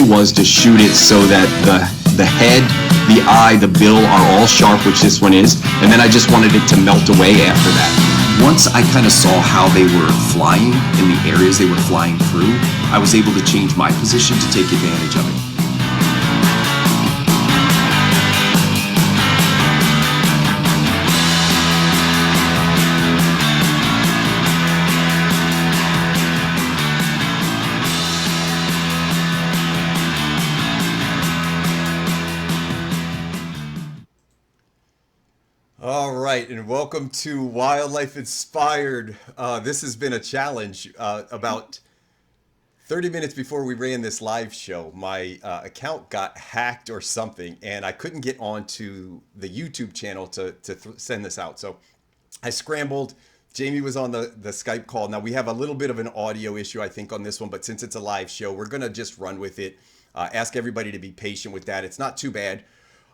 goal was to shoot it so that the head, the eye, the bill are all sharp, which this one is, and then I just wanted it to melt away after that. Once I kind of saw how they were flying in the areas they were flying through, I was able to change my position to take advantage of it. All right, and welcome to Wildlife Inspired. This has been a challenge. About 30 minutes before we ran this live show, my account got hacked or something, and I couldn't get onto the YouTube channel to send this out. So I scrambled. Jaymi was on the Skype call. Now we have a little bit of an audio issue, I think, on this one, but since it's a live show, we're going to just run with it. Ask everybody to be patient with that. It's not too bad.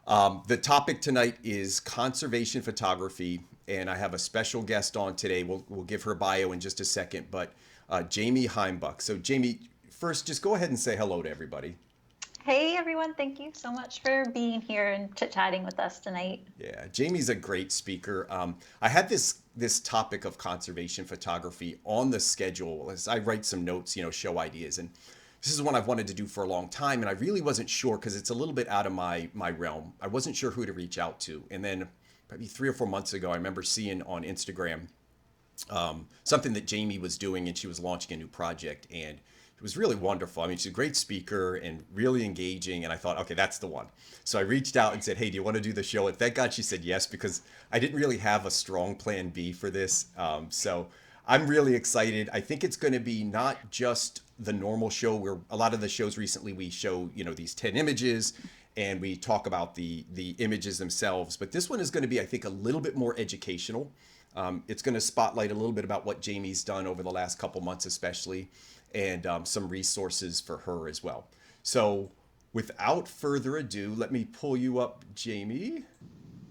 The topic tonight is conservation photography, and I have a special guest on today. We'll give her bio in just a second, but Jaymi Heimbuch. So Jaymi, first, just go ahead and say hello to everybody. Hey everyone, thank you so much for being here and chit-chatting with us tonight. Yeah, Jaymi's a great speaker. I had this topic of conservation photography on the schedule as I write some notes, show ideas, and this is one I've wanted to do for a long time, and I really wasn't sure because it's a little bit out of my realm. I wasn't sure who to reach out to. And then probably 3 or 4 months ago, I remember seeing on Instagram something that Jaymi was doing, and she was launching a new project, and it was really wonderful. I mean, she's a great speaker and really engaging, and I thought, okay, that's the one. So I reached out and said, hey, do you want to do the show? And thank God she said yes, because I didn't really have a strong plan B for this. So I'm really excited. I think it's going to be not just the normal show where a lot of the shows recently we show, these 10 images and we talk about the images themselves. But this one is going to be, I think, a little bit more educational. It's going to spotlight a little bit about what Jaymi's done over the last couple months, especially, and some resources for her as well. So without further ado, let me pull you up, Jaymi.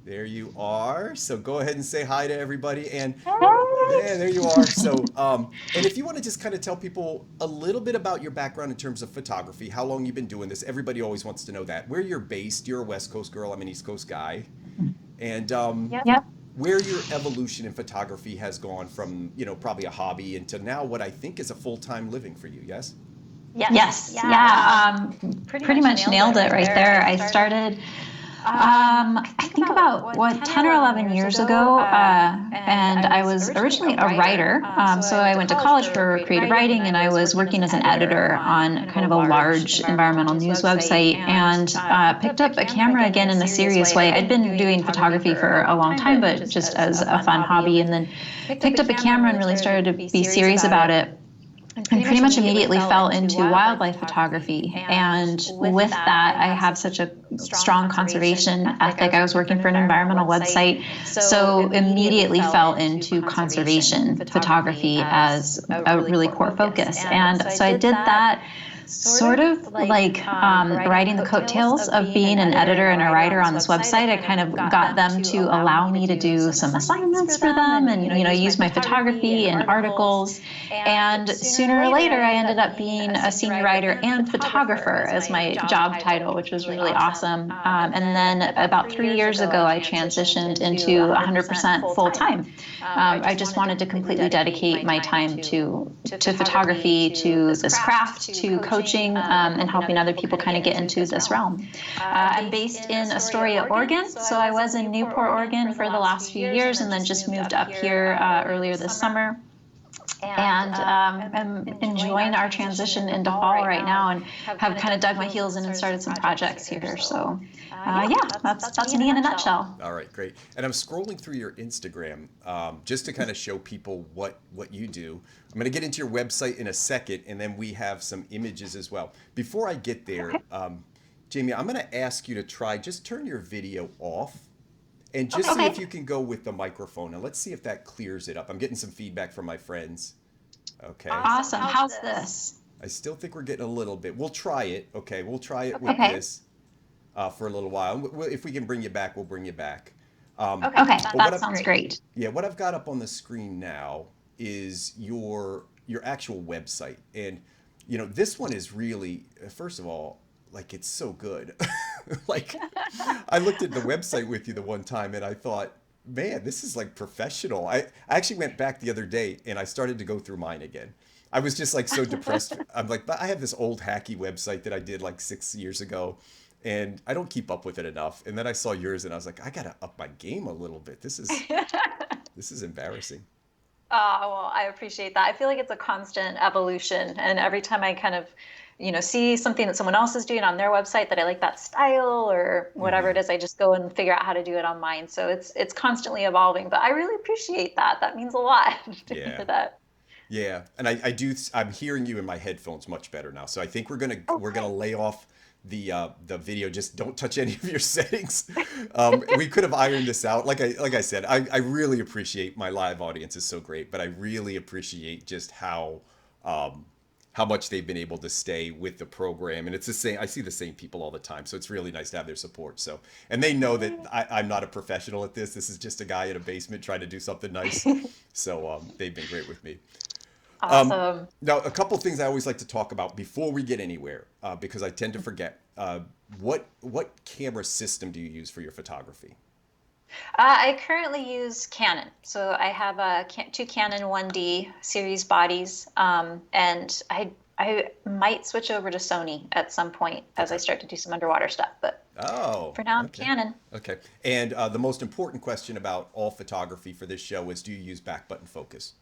There you are. So go ahead and say hi to everybody. And yeah, there you are. So, and if you want to just kind of tell people a little bit about your background in terms of photography, how long you've been doing this. Everybody always wants to know that. Where you're based. You're a West Coast girl. I'm an East Coast guy. And where your evolution in photography has gone from, probably a hobby into now what I think is a full-time living for you. Yes? Yes. Yeah. Pretty much nailed it right there. I started I think about 10 or 11 years ago, and I was originally a writer. So I went to college for creative writing, and I was working as an editor on kind of a large environmental news website, and picked up a camera again in a serious way. I'd been doing photography for a long time, but just as a fun hobby, and then picked up a camera and really started to be serious about it. And pretty much immediately fell into wildlife photography. And with that, I have such a strong conservation ethic. I was working for an environmental website, so immediately fell into conservation photography as a really core focus. And so I did that sort of like riding the coattails of being an editor and a writer on this website. I kind of got them to allow me to do some assignments for them and, use my photography and articles. And sooner or later, I ended up being a senior writer and photographer as my job title, which was really awesome. And then about 3 years ago, I transitioned into 100% full-time. I just wanted to completely dedicate my time to photography, to this craft, to coaching, and helping other people kind of get into this realm. I'm based in Astoria, Oregon, so I was in Newport, Oregon for the last few years, and then just moved up here earlier this summer. And I'm enjoying our transition into fall right now, and have kind of dug my heels in and started some projects here. So that's me in a nutshell. All right, great. And I'm scrolling through your Instagram just to kind of show people what you do. I'm going to get into your website in a second, and then we have some images as well. Before I get there, Jaymi, I'm going to ask you to just turn your video off. And just see if you can go with the microphone, and let's see if that clears it up. I'm getting some feedback from my friends. Okay. Awesome. How's this? I still think we're getting a little bit. We'll try it. Okay. We'll try it with this for a little while. If we can bring you back, we'll bring you back. That sounds great. Yeah. What I've got up on the screen now is your actual website, and this one is really, first of all, like it's so good. Like I looked at the website with you the one time and I thought, man, this is like professional. I actually went back the other day and I started to go through mine again. I was just like so depressed. I'm like, but I have this old hacky website that I did like 6 years ago and I don't keep up with it enough. And then I saw yours and I was like, I gotta up my game a little bit. This is embarrassing. Well, I appreciate that. I feel like it's a constant evolution, and every time I kind of, see something that someone else is doing on their website that I like that style or whatever it is, I just go and figure out how to do it on mine. So it's constantly evolving, but I really appreciate that. That means a lot to Yeah. hear that. Yeah, and I do. I'm hearing you in my headphones much better now. So I think we're gonna lay off the video. Just don't touch any of your settings. We could have ironed this out. Like I said, I really appreciate my live audience is so great, but I really appreciate just how much they've been able to stay with the program. And it's the same. I see the same people all the time, so it's really nice to have their support. So, and they know that I'm not a professional at this. This is just a guy in a basement trying to do something nice. So they've been great with me. Awesome. Now, a couple things I always like to talk about before we get anywhere, because I tend to forget. What camera system do you use for your photography? I currently use Canon. So I have two Canon 1D series bodies, and I might switch over to Sony at some point as I start to do some underwater stuff. But Oh, for now, I'm okay. Canon. Okay. And the most important question about all photography for this show is, do you use back button focus?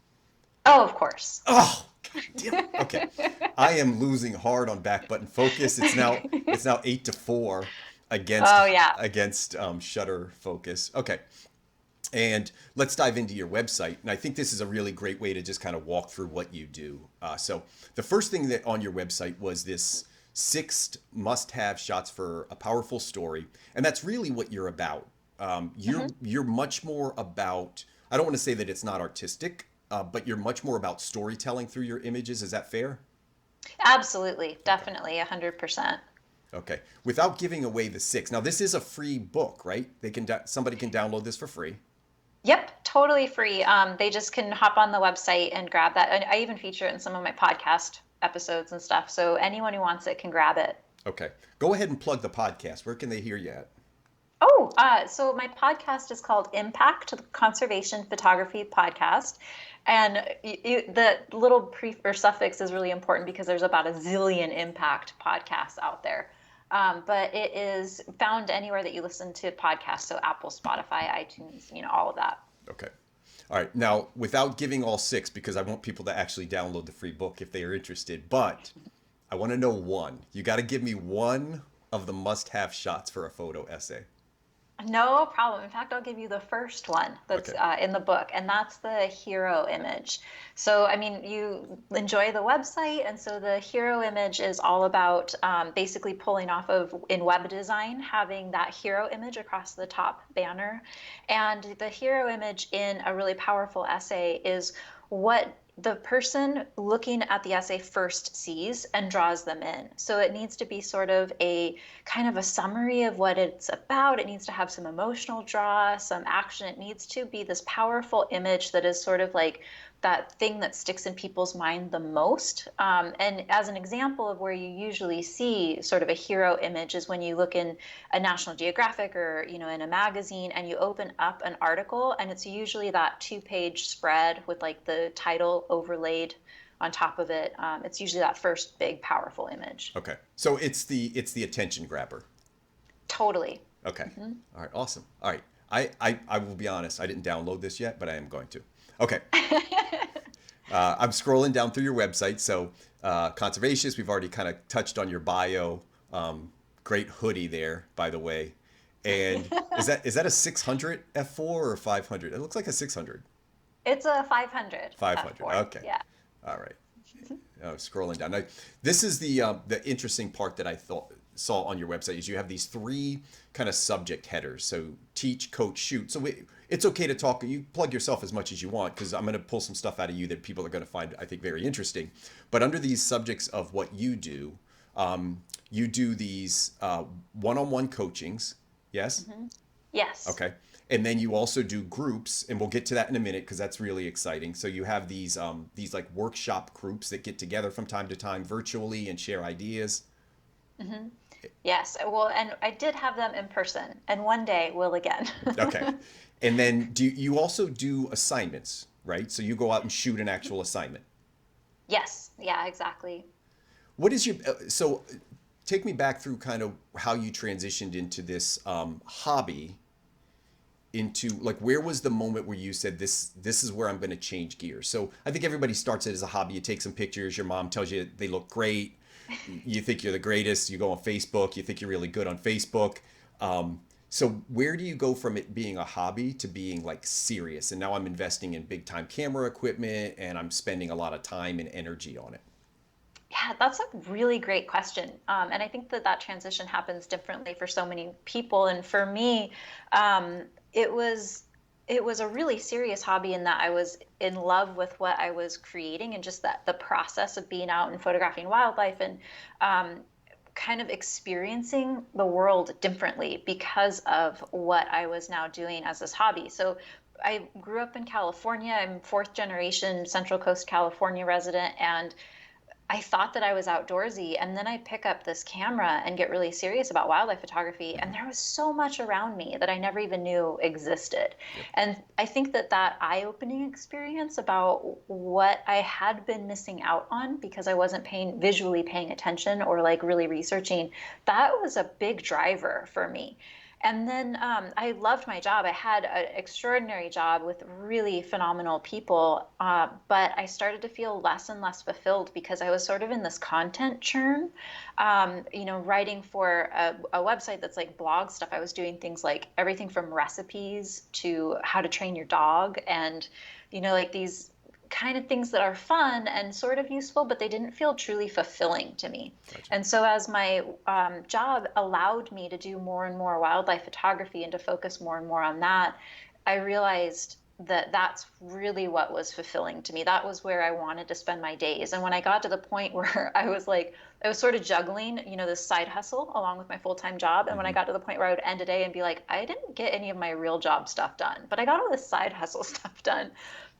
Oh, of course. Oh, God damn it. Okay. I am losing hard on back button focus. It's now 8-4 against Oh, yeah. shutter focus. Okay. And let's dive into your website. And I think this is a really great way to just kind of walk through what you do. So the first thing that on your website was this 6 must-have shots for a powerful story. And that's really what you're about. You're much more about, I don't want to say that it's not artistic, but you're much more about storytelling through your images. Is that fair? Absolutely. Definitely. 100%. Okay. Without giving away the 6. Now, this is a free book, right? Somebody can download this for free. Yep, totally free. They just can hop on the website and grab that. And I even feature it in some of my podcast episodes and stuff. So anyone who wants it can grab it. Okay. Go ahead and plug the podcast. Where can they hear you at? Oh, so my podcast is called Impact, the Conservation Photography Podcast. And the little or suffix is really important because there's about a zillion impact podcasts out there. But it is found anywhere that you listen to podcasts. So Apple, Spotify, iTunes, all of that. Okay. All right. Now, without giving all 6, because I want people to actually download the free book if they are interested, but I want to know one. You got to give me one of the must-have shots for a photo essay. No problem. In fact, I'll give you the first one that's in the book, and that's the hero image. So, I mean, you enjoy the website, and so the hero image is all about basically pulling off of, in web design, having that hero image across the top banner. And the hero image in a really powerful essay is what the person looking at the essay first sees and draws them in. So it needs to be sort of a kind of a summary of what it's about. It needs to have some emotional draw, some action. It needs to be this powerful image that is sort of like that thing that sticks in people's mind the most. And as an example of where you usually see sort of a hero image is when you look in a National Geographic or, in a magazine and you open up an article and it's usually that 2-page spread with like the title overlaid on top of it. It's usually that first big powerful image. Okay. So it's the attention grabber. Totally. Okay. Mm-hmm. All right. Awesome. All right. I will be honest. I didn't download this yet, but I am going to. Okay. I'm scrolling down through your website. So conservationist, we've already kind of touched on your bio. Great hoodie there, by the way. And is that a 600 f4 or a 500? It looks like a 600. It's a 500. 500. F4. Okay. Yeah. All right. Scrolling down. Now, this is the interesting part that I saw on your website is you have these 3 kind of subject headers. So teach, coach, shoot. So it's okay to talk. You plug yourself as much as you want because I'm going to pull some stuff out of you that people are going to find, I think, very interesting. But under these subjects of what you do these one-on-one coachings. Yes? Mm-hmm. Yes. Okay. And then you also do groups, and we'll get to that in a minute because that's really exciting. So you have these like workshop groups that get together from time to time virtually and share ideas. Mm-hmm. Yes. Well, and I did have them in person, and one day will again. Okay. And then you also do assignments, right? So you go out and shoot an actual assignment. Yes. Yeah, exactly. What is your so take me back through kind of how you transitioned into this hobby into like where was the moment where you said this is where I'm going to change gears. So I think everybody starts it as a hobby. You take some pictures, your mom tells you they look great, you think you're the greatest, you go on Facebook, you think you're really good on Facebook. So where do you go from it being a hobby to being like serious, and now I'm investing in big time camera equipment and I'm spending a lot of time and energy on it? Yeah, that's a really great question. And I think that that transition happens differently for so many people. And for me, um, it was it was a really serious hobby in that I was in love with what I was creating and just that the process of being out and photographing wildlife and um, kind of experiencing the world differently because of what I was now doing as this hobby. So I grew up in California. I'm fourth generation Central Coast California resident, and I thought that I was outdoorsy, and then I'd pick up this camera and get really serious about wildlife photography, and there was so much around me that I never even knew existed. Yep. And I think that that eye-opening experience about what I had been missing out on because I wasn't visually paying attention or like really researching, that was a big driver for me. And then I loved my job. I had an extraordinary job with really phenomenal people, but I started to feel less and less fulfilled because I was sort of in this content churn. Writing for a website that's like blog stuff. I was doing things like everything from recipes to how to train your dog, and like these kind of things that are fun and sort of useful, but they didn't feel truly fulfilling to me. Gotcha. And so, as my job allowed me to do more and more wildlife photography and to focus more and more on that, I realized that that's really what was fulfilling to me. That was where I wanted to spend my days. And when I got to the point where I was sort of juggling, this side hustle along with my full-time job. And when I Hmm. got to the point where I would end a day and be like, I didn't get any of my real job stuff done, but I got all this side hustle stuff done.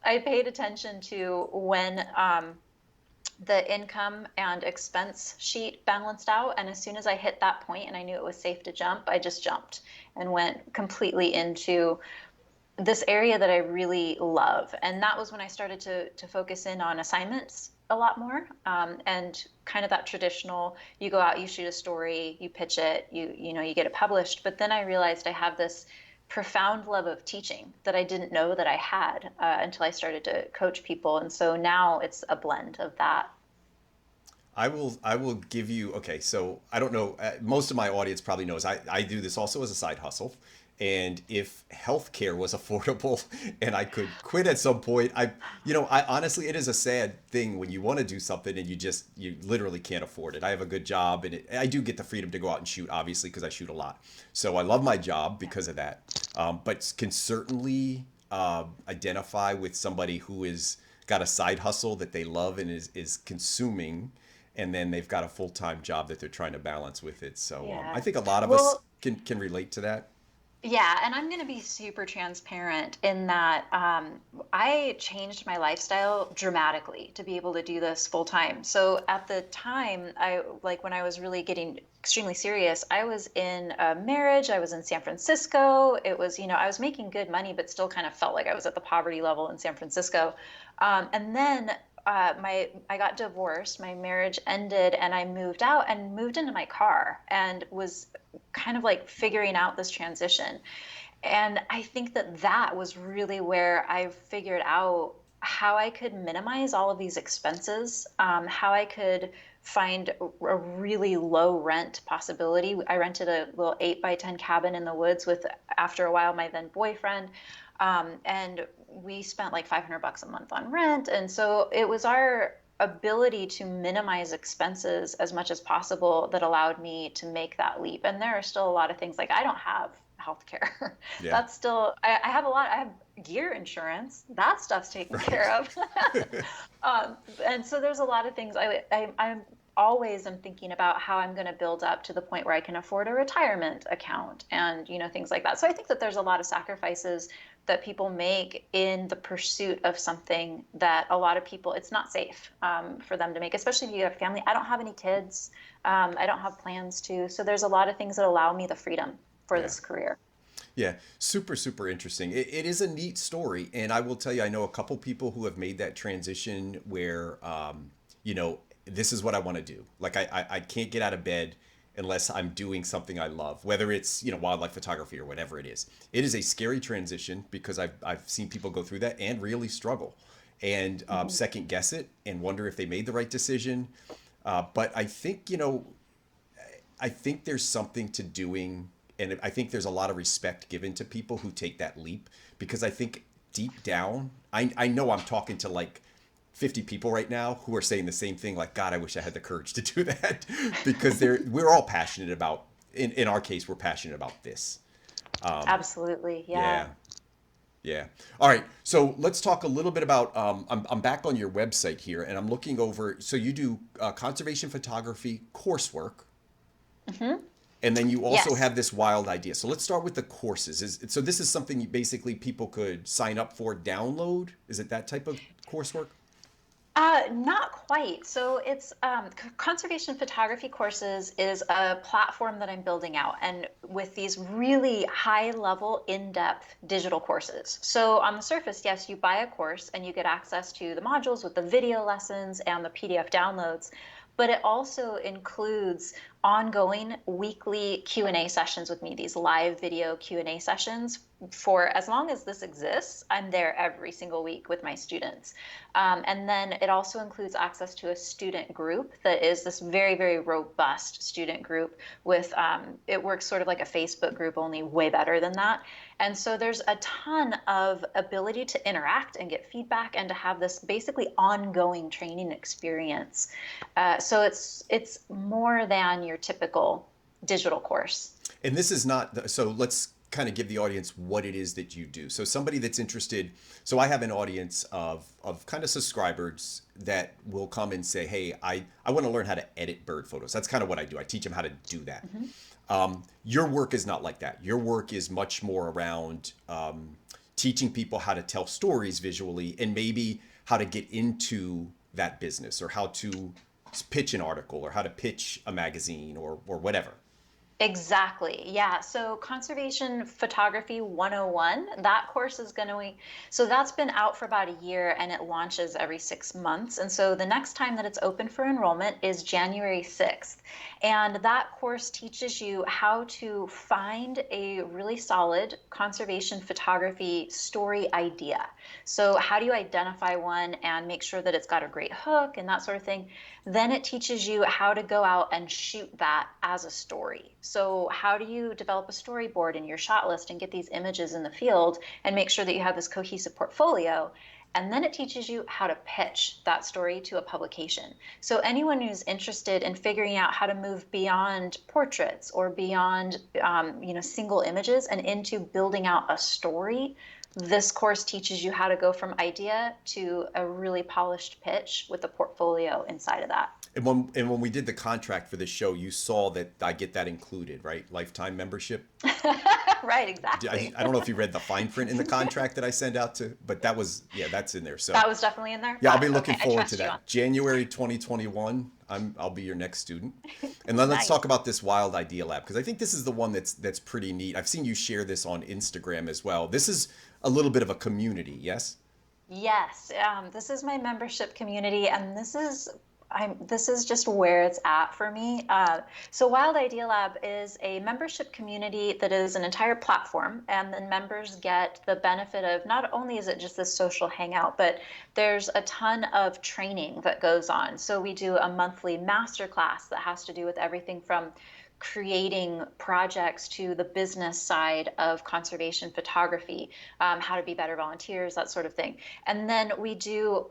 I paid attention to when the income and expense sheet balanced out. And as soon as I hit that point and I knew it was safe to jump, I just jumped and went completely into this area that I really love. And that was when I started to focus in on assignments a lot more, and kind of that traditional, you go out, you shoot a story, you pitch it, you get it published. But then I realized I have this profound love of teaching that I didn't know that I had until I started to coach people. And so now it's a blend of that. I will give you, okay, so I don't know, most of my audience probably knows I do this also as a side hustle. And if healthcare was affordable and I could quit at some point, I honestly, it is a sad thing when you want to do something and you literally can't afford it. I have a good job, and I do get the freedom to go out and shoot, obviously, because I shoot a lot. So I love my job because of that. But can certainly identify with somebody who is got a side hustle that they love and is consuming, and then they've got a full-time job that they're trying to balance with it. So I Yeah. think a lot of us Well, can relate to that. yeah, and I'm going to be super transparent in that I changed my lifestyle dramatically to be able to do this full time. So at the time, when I was really getting extremely serious, I was in a marriage, I was in San Francisco. It was, I was making good money, but still kind of felt like I was at the poverty level in San Francisco. And then I got divorced, my marriage ended, and I moved out and moved into my car and was kind of like figuring out this transition. And I think that that was really where I figured out how I could minimize all of these expenses, how I could find a really low rent possibility. I rented a little 8 by 10 cabin in the woods with, after a while, my then boyfriend. And we spent like $500 a month on rent. And so it was our ability to minimize expenses as much as possible that allowed me to make that leap. And there are still a lot of things like I don't have healthcare. Yeah. That's still, I have I have gear insurance. That stuff's taken care Right. of. And so there's a lot of things I'm always am thinking about how I'm going to build up to the point where I can afford a retirement account and things like that. So I think that there's a lot of sacrifices that people make in the pursuit of something that a lot of people, it's not safe for them to make, especially if you have family. I don't have any kids. I don't have plans to. So there's a lot of things that allow me the freedom for Yeah. this career. Yeah, super, super interesting. It is a neat story. And I will tell you, I know a couple people who have made that transition where, you know, this is what I want to do. Like, I can't get out of bed unless I'm doing something I love, whether it's, you know, wildlife photography or whatever it is. It is a scary transition because I've seen people go through that and really struggle and second guess it and wonder if they made the right decision. But I think, you know, I think there's something to doing, and I think there's a lot of respect given to people who take that leap, because I think deep down, I know I'm talking to like 50 people right now who are saying the same thing, like, God, I wish I had the courage to do that, because we're all passionate about, in our case, we're passionate about this. Absolutely. Yeah. Yeah. Yeah. All right. So let's talk a little bit about. I'm back on your website here, and I'm looking over. So you do conservation photography coursework, and then you also Yes. have this wild idea. So let's start with the courses. So this is something you basically people could sign up for, download. Is it that type of coursework? Not quite. So it's conservation photography courses is a platform that I'm building out, and with these really high level, in-depth digital courses. So on the surface, yes, you buy a course and you get access to the modules with the video lessons and the PDF downloads, but it also includes ongoing weekly Q&A sessions with me, these live video Q&A sessions. For as long as this exists, I'm there every single week with my students. And then it also includes access to a student group that is this very, very robust student group with, it works sort of like a Facebook group, only way better than that. And so there's a ton of ability to interact and get feedback and to have this basically ongoing training experience. So it's more than your typical digital course. And this is not, so let's kind of give the audience what it is that you do. So somebody that's interested, so I have an audience of kind of subscribers that will come and say, hey, I want to learn how to edit bird photos. That's kind of what I do. I teach them how to do that. Your work is not like that. Your work is much more around teaching people how to tell stories visually, and maybe how to get into that business, or how to pitch an article, or how to pitch a magazine, or whatever. Exactly. Yeah. So Conservation Photography 101, that course is going to, so that's been out for about a year and it launches every 6 months. And so the next time that it's open for enrollment is January 6th. And that course teaches you how to find a really solid conservation photography story idea. So how do you identify one and make sure that it's got a great hook and that sort of thing? Then it teaches you how to go out and shoot that as a story. So how do you develop a storyboard in your shot list and get these images in the field and make sure that you have this cohesive portfolio? And then it teaches you how to pitch that story to a publication. So anyone who's interested in figuring out how to move beyond portraits or beyond single images and into building out a story, this course teaches you how to go from idea to a really polished pitch with a portfolio inside of that. And when we did the contract for this show, you saw that I get that included, right? Lifetime membership. Right, exactly. I don't know if you read the fine print in the contract that I send out to, but that's in there. So that was definitely in there. Yeah, I'll be looking Okay, forward to you on. that. January 2021, I'll be your next student. And then let's Nice. talk about this Wild Idea Lab, because I think this is the one that's pretty neat. I've seen you share this on Instagram as well. This is a little bit of a community, yes? Yes, this is my membership community, and this is just where it's at for me. So Wild Idea Lab is a membership community that is an entire platform, and then members get the benefit of, not only is it just this social hangout, but there's a ton of training that goes on. So we do a monthly masterclass that has to do with everything from creating projects to the business side of conservation photography, how to be better volunteers, that sort of thing. And then we do,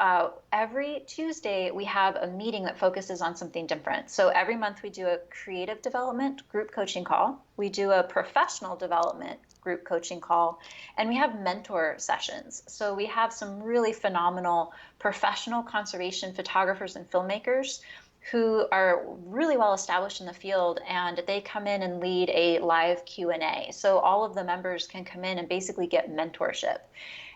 every Tuesday, we have a meeting that focuses on something different. So every month we do a creative development group coaching call. We do a professional development group coaching call, and we have mentor sessions. So we have some really phenomenal professional conservation photographers and filmmakers who are really well established in the field, and they come in and lead a live Q&A. So all of the members can come in and basically get mentorship.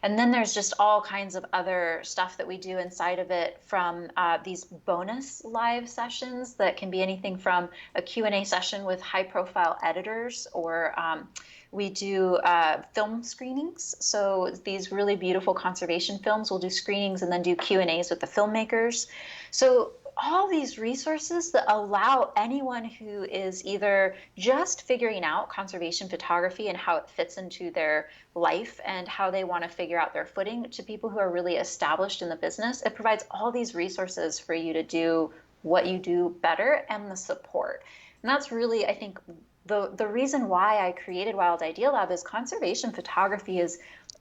And then there's just all kinds of other stuff that we do inside of it, from these bonus live sessions that can be anything from a Q&A session with high profile editors, or we do film screenings. So these really beautiful conservation films, we'll do screenings and then do Q&As with the filmmakers. So all these resources that allow anyone who is either just figuring out conservation photography and how it fits into their life and how they want to figure out their footing, to people who are really established in the business. It provides all these resources for you to do what you do better, and the support. And that's really, I think, the reason why I created Wild Idea Lab is conservation photography is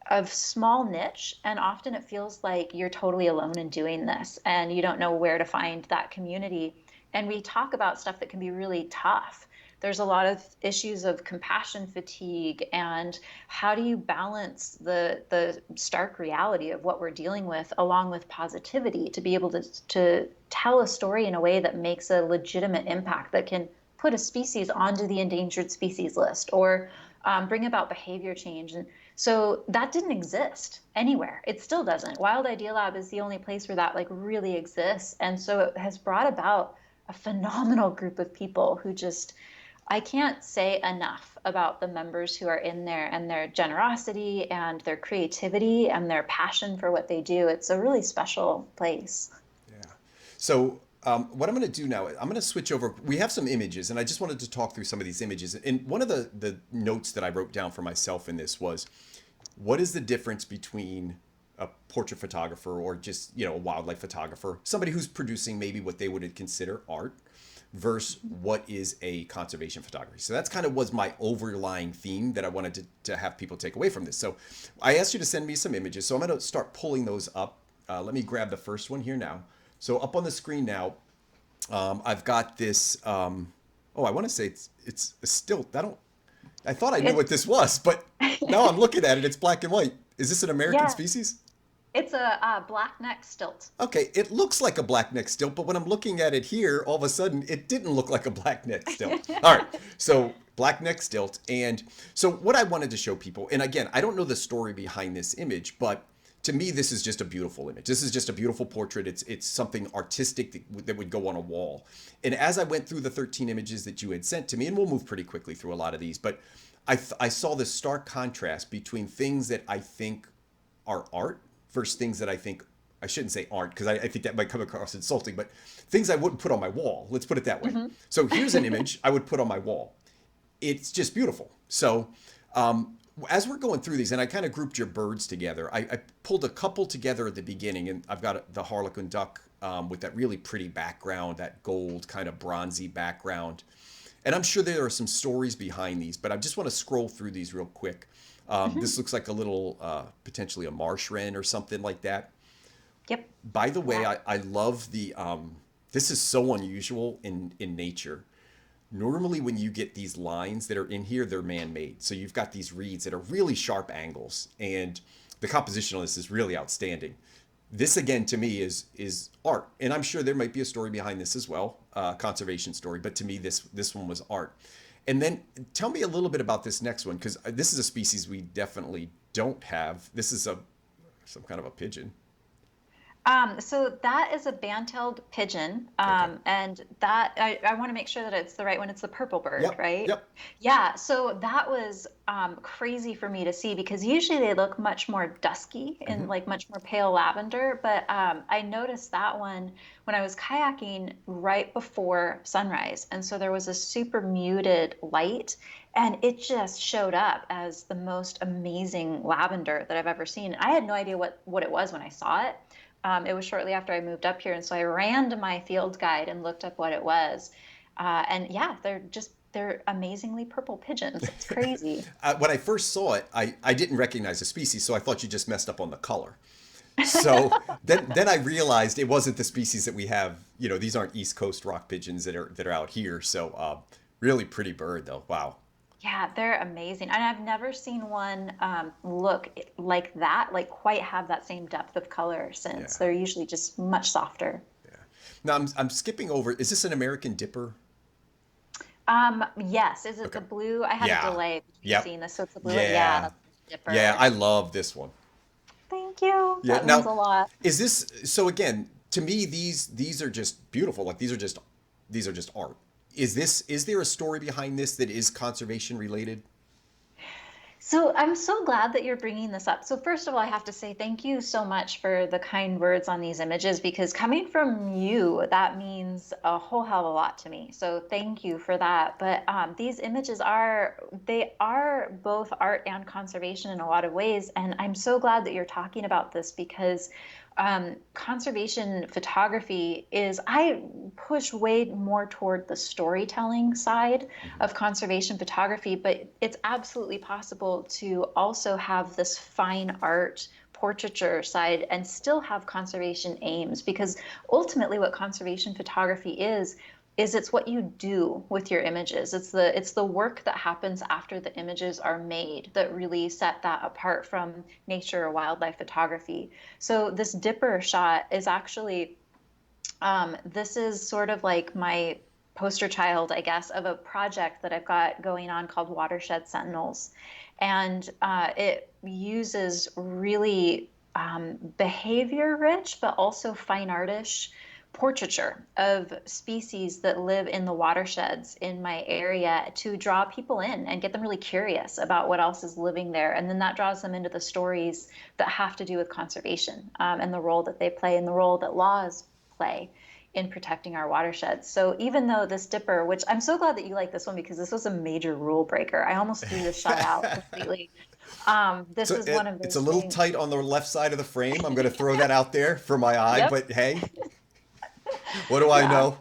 a small niche, and often it feels like you're totally alone in doing this and you don't know where to find that community. And we talk about stuff that can be really tough. There's a lot of issues of compassion fatigue, and how do you balance the stark reality of what we're dealing with along with positivity to be able to tell a story in a way that makes a legitimate impact, that can put a species onto the endangered species list, or bring about behavior change. And so that didn't exist anywhere. It still doesn't. Wild Idea Lab is the only place where that really exists. And so it has brought about a phenomenal group of people who just, I can't say enough about the members who are in there, and their generosity and their creativity and their passion for what they do. It's a really special place. Yeah. So what I'm going to do now, I'm going to switch over. We have some images, and I just wanted to talk through some of these images. And one of the notes that I wrote down for myself in this was, what is the difference between a portrait photographer or just, a wildlife photographer, somebody who's producing maybe what they would consider art, versus what is a conservation photography? So that's kind of was my overlying theme that I wanted to have people take away from this. So I asked you to send me some images. So I'm going to start pulling those up. Let me grab the first one here now. So up on the screen now, I've got this. I want to say it's a stilt. I thought I knew what this was, but now I'm looking at it. It's black and white. Is this an American species? It's a black-necked stilt. Okay, it looks like a black-necked stilt, but when I'm looking at it here, all of a sudden, it didn't look like a black-necked stilt. All right, so black-necked stilt. And so what I wanted to show people, and again, I don't know the story behind this image, but to me, this is just a beautiful image. This is just a beautiful portrait. It's something artistic that would go on a wall. And as I went through the 13 images that you had sent to me, and we'll move pretty quickly through a lot of these, but I saw this stark contrast between things that I think are art versus things that I think, I shouldn't say aren't, because I think that might come across insulting, but things I wouldn't put on my wall. Let's put it that way. Mm-hmm. So here's an image I would put on my wall. It's just beautiful. So as we're going through these, and I kind of grouped your birds together, I pulled a couple together at the beginning, and I've got the harlequin duck with that really pretty background, that gold kind of bronzy background. And I'm sure there are some stories behind these, but I just want to scroll through these real quick. This looks like a little, potentially a marsh wren or something like that. Yep. By the way, I love the, this is so unusual in nature. Normally when you get these lines that are in here, they're man-made. So you've got these reeds that are really sharp angles, and the composition on this is really outstanding. This again, to me, is art. And I'm sure there might be a story behind this as well, conservation story, but to me, this one was art. And then tell me a little bit about this next one, because this is a species we definitely don't have. This is some kind of a pigeon. So that is a band-tailed pigeon, and that I want to make sure that it's the right one. It's the purple bird, right? Yep. Yeah. So that was crazy for me to see, because usually they look much more dusky and like much more pale lavender. But I noticed that one when I was kayaking right before sunrise, and so there was a super muted light, and it just showed up as the most amazing lavender that I've ever seen. I had no idea what it was when I saw it. It was shortly after I moved up here, and so I ran to my field guide and looked up what it was. And yeah, they're amazingly purple pigeons. It's crazy. When I first saw it, I didn't recognize the species, so I thought you just messed up on the color. So then I realized it wasn't the species that we have. These aren't East Coast rock pigeons that are out here. So really pretty bird though. Wow. Yeah, they're amazing. And I've never seen one look like that, like quite have that same depth of color since. They're usually just much softer. Yeah. Now I'm skipping over. Is this an American Dipper? Yes. Is it Okay. the blue? I had a Yeah. delay between Yep. seeing this, so it's the blue one. Yeah, Yeah. that's the Yeah. dipper. I love this one. Thank you. Yeah. That means Now, a lot. is this so? Again, to me, these are just beautiful. Like these are just art. Is there a story behind this that is conservation related? So I'm so glad that you're bringing this up. So first of all, I have to say thank you so much for the kind words on these images because coming from you, that means a whole hell of a lot to me. So thank you for that. But these images are both art and conservation in a lot of ways, and I'm so glad that you're talking about this because conservation photography is, I push way more toward the storytelling side of conservation photography, but it's absolutely possible to also have this fine art portraiture side and still have conservation aims because ultimately what conservation photography is it's what you do with your images. It's the work that happens after the images are made that really set that apart from nature or wildlife photography. So this dipper shot is actually this is sort of like my poster child, I guess, of a project that I've got going on called Watershed Sentinels. And it uses really behavior rich, but also fine artish portraiture of species that live in the watersheds in my area to draw people in and get them really curious about what else is living there. And then that draws them into the stories that have to do with conservation and the role that they play and the role that laws play in protecting our watersheds. So even though this dipper, which I'm so glad that you like this one because this was a major rule breaker. I almost threw this shot out completely. This So is one of it's a those little things. tight on the left side of the frame. I'm going to throw that out there for my eye, Yep. but hey, what do I Yeah. know?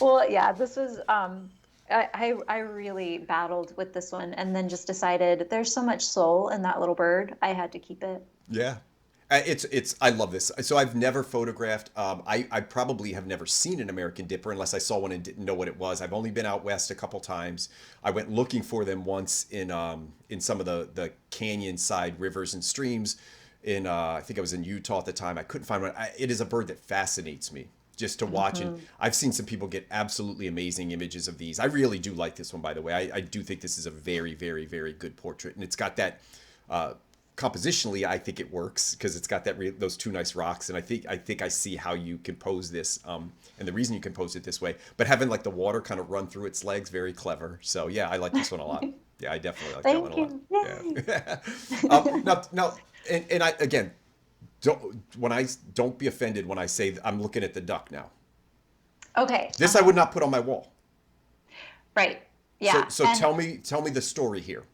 Well, yeah, this was I really battled with this one and then just decided there's so much soul in that little bird. I had to keep it. Yeah. It's I love this. So I've never photographed. I probably have never seen an American Dipper unless I saw one and didn't know what it was. I've only been out west a couple times. I went looking for them once in some of the canyon side rivers and streams. I think I was in Utah at the time. I couldn't find one. It is a bird that fascinates me just to watch, and Hmm. I've seen some people get absolutely amazing images of these. I really do like this one, by the way. I do think this is a very, very, very good portrait, and it's got that. Uh, Compositionally, I think it works because it's got those two nice rocks, and I think I see how you compose this, and the reason you compose it this way. But having like the water kind of run through its legs, very clever. So yeah, I like this one a lot. Yeah, I definitely like that one a Thank lot. you. Yay. Yeah. Now, and I again, don't be offended when I say I'm looking at the duck now. Okay. This I would not put on my wall. Right. So Yeah. so And tell me the story here.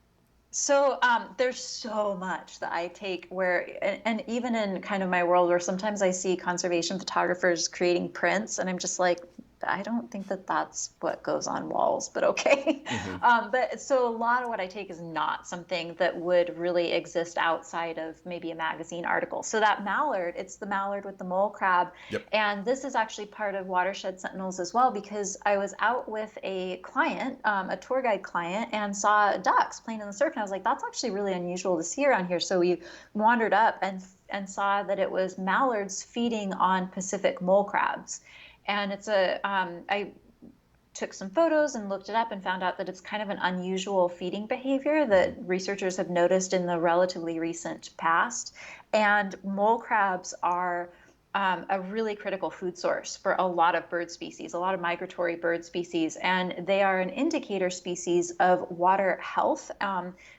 so there's so much that I take where, and even in kind of my world where sometimes I see conservation photographers creating prints, and I'm just like, I don't think that that's what goes on walls, but okay. Hmm. But so a lot of what I take is not something that would really exist outside of maybe a magazine article. So that mallard, it's the mallard with the mole crab. Yep. And this is actually part of Watershed Sentinels as well, because I was out with a client, a tour guide client, and saw ducks playing in the surf. And I was like, that's actually really unusual to see around here. So we wandered up and saw that it was mallards feeding on Pacific mole crabs. And I took some photos and looked it up and found out that it's kind of an unusual feeding behavior that researchers have noticed in the relatively recent past. And mole crabs are a really critical food source for a lot of bird species, a lot of migratory bird species, and they are an indicator species of water health.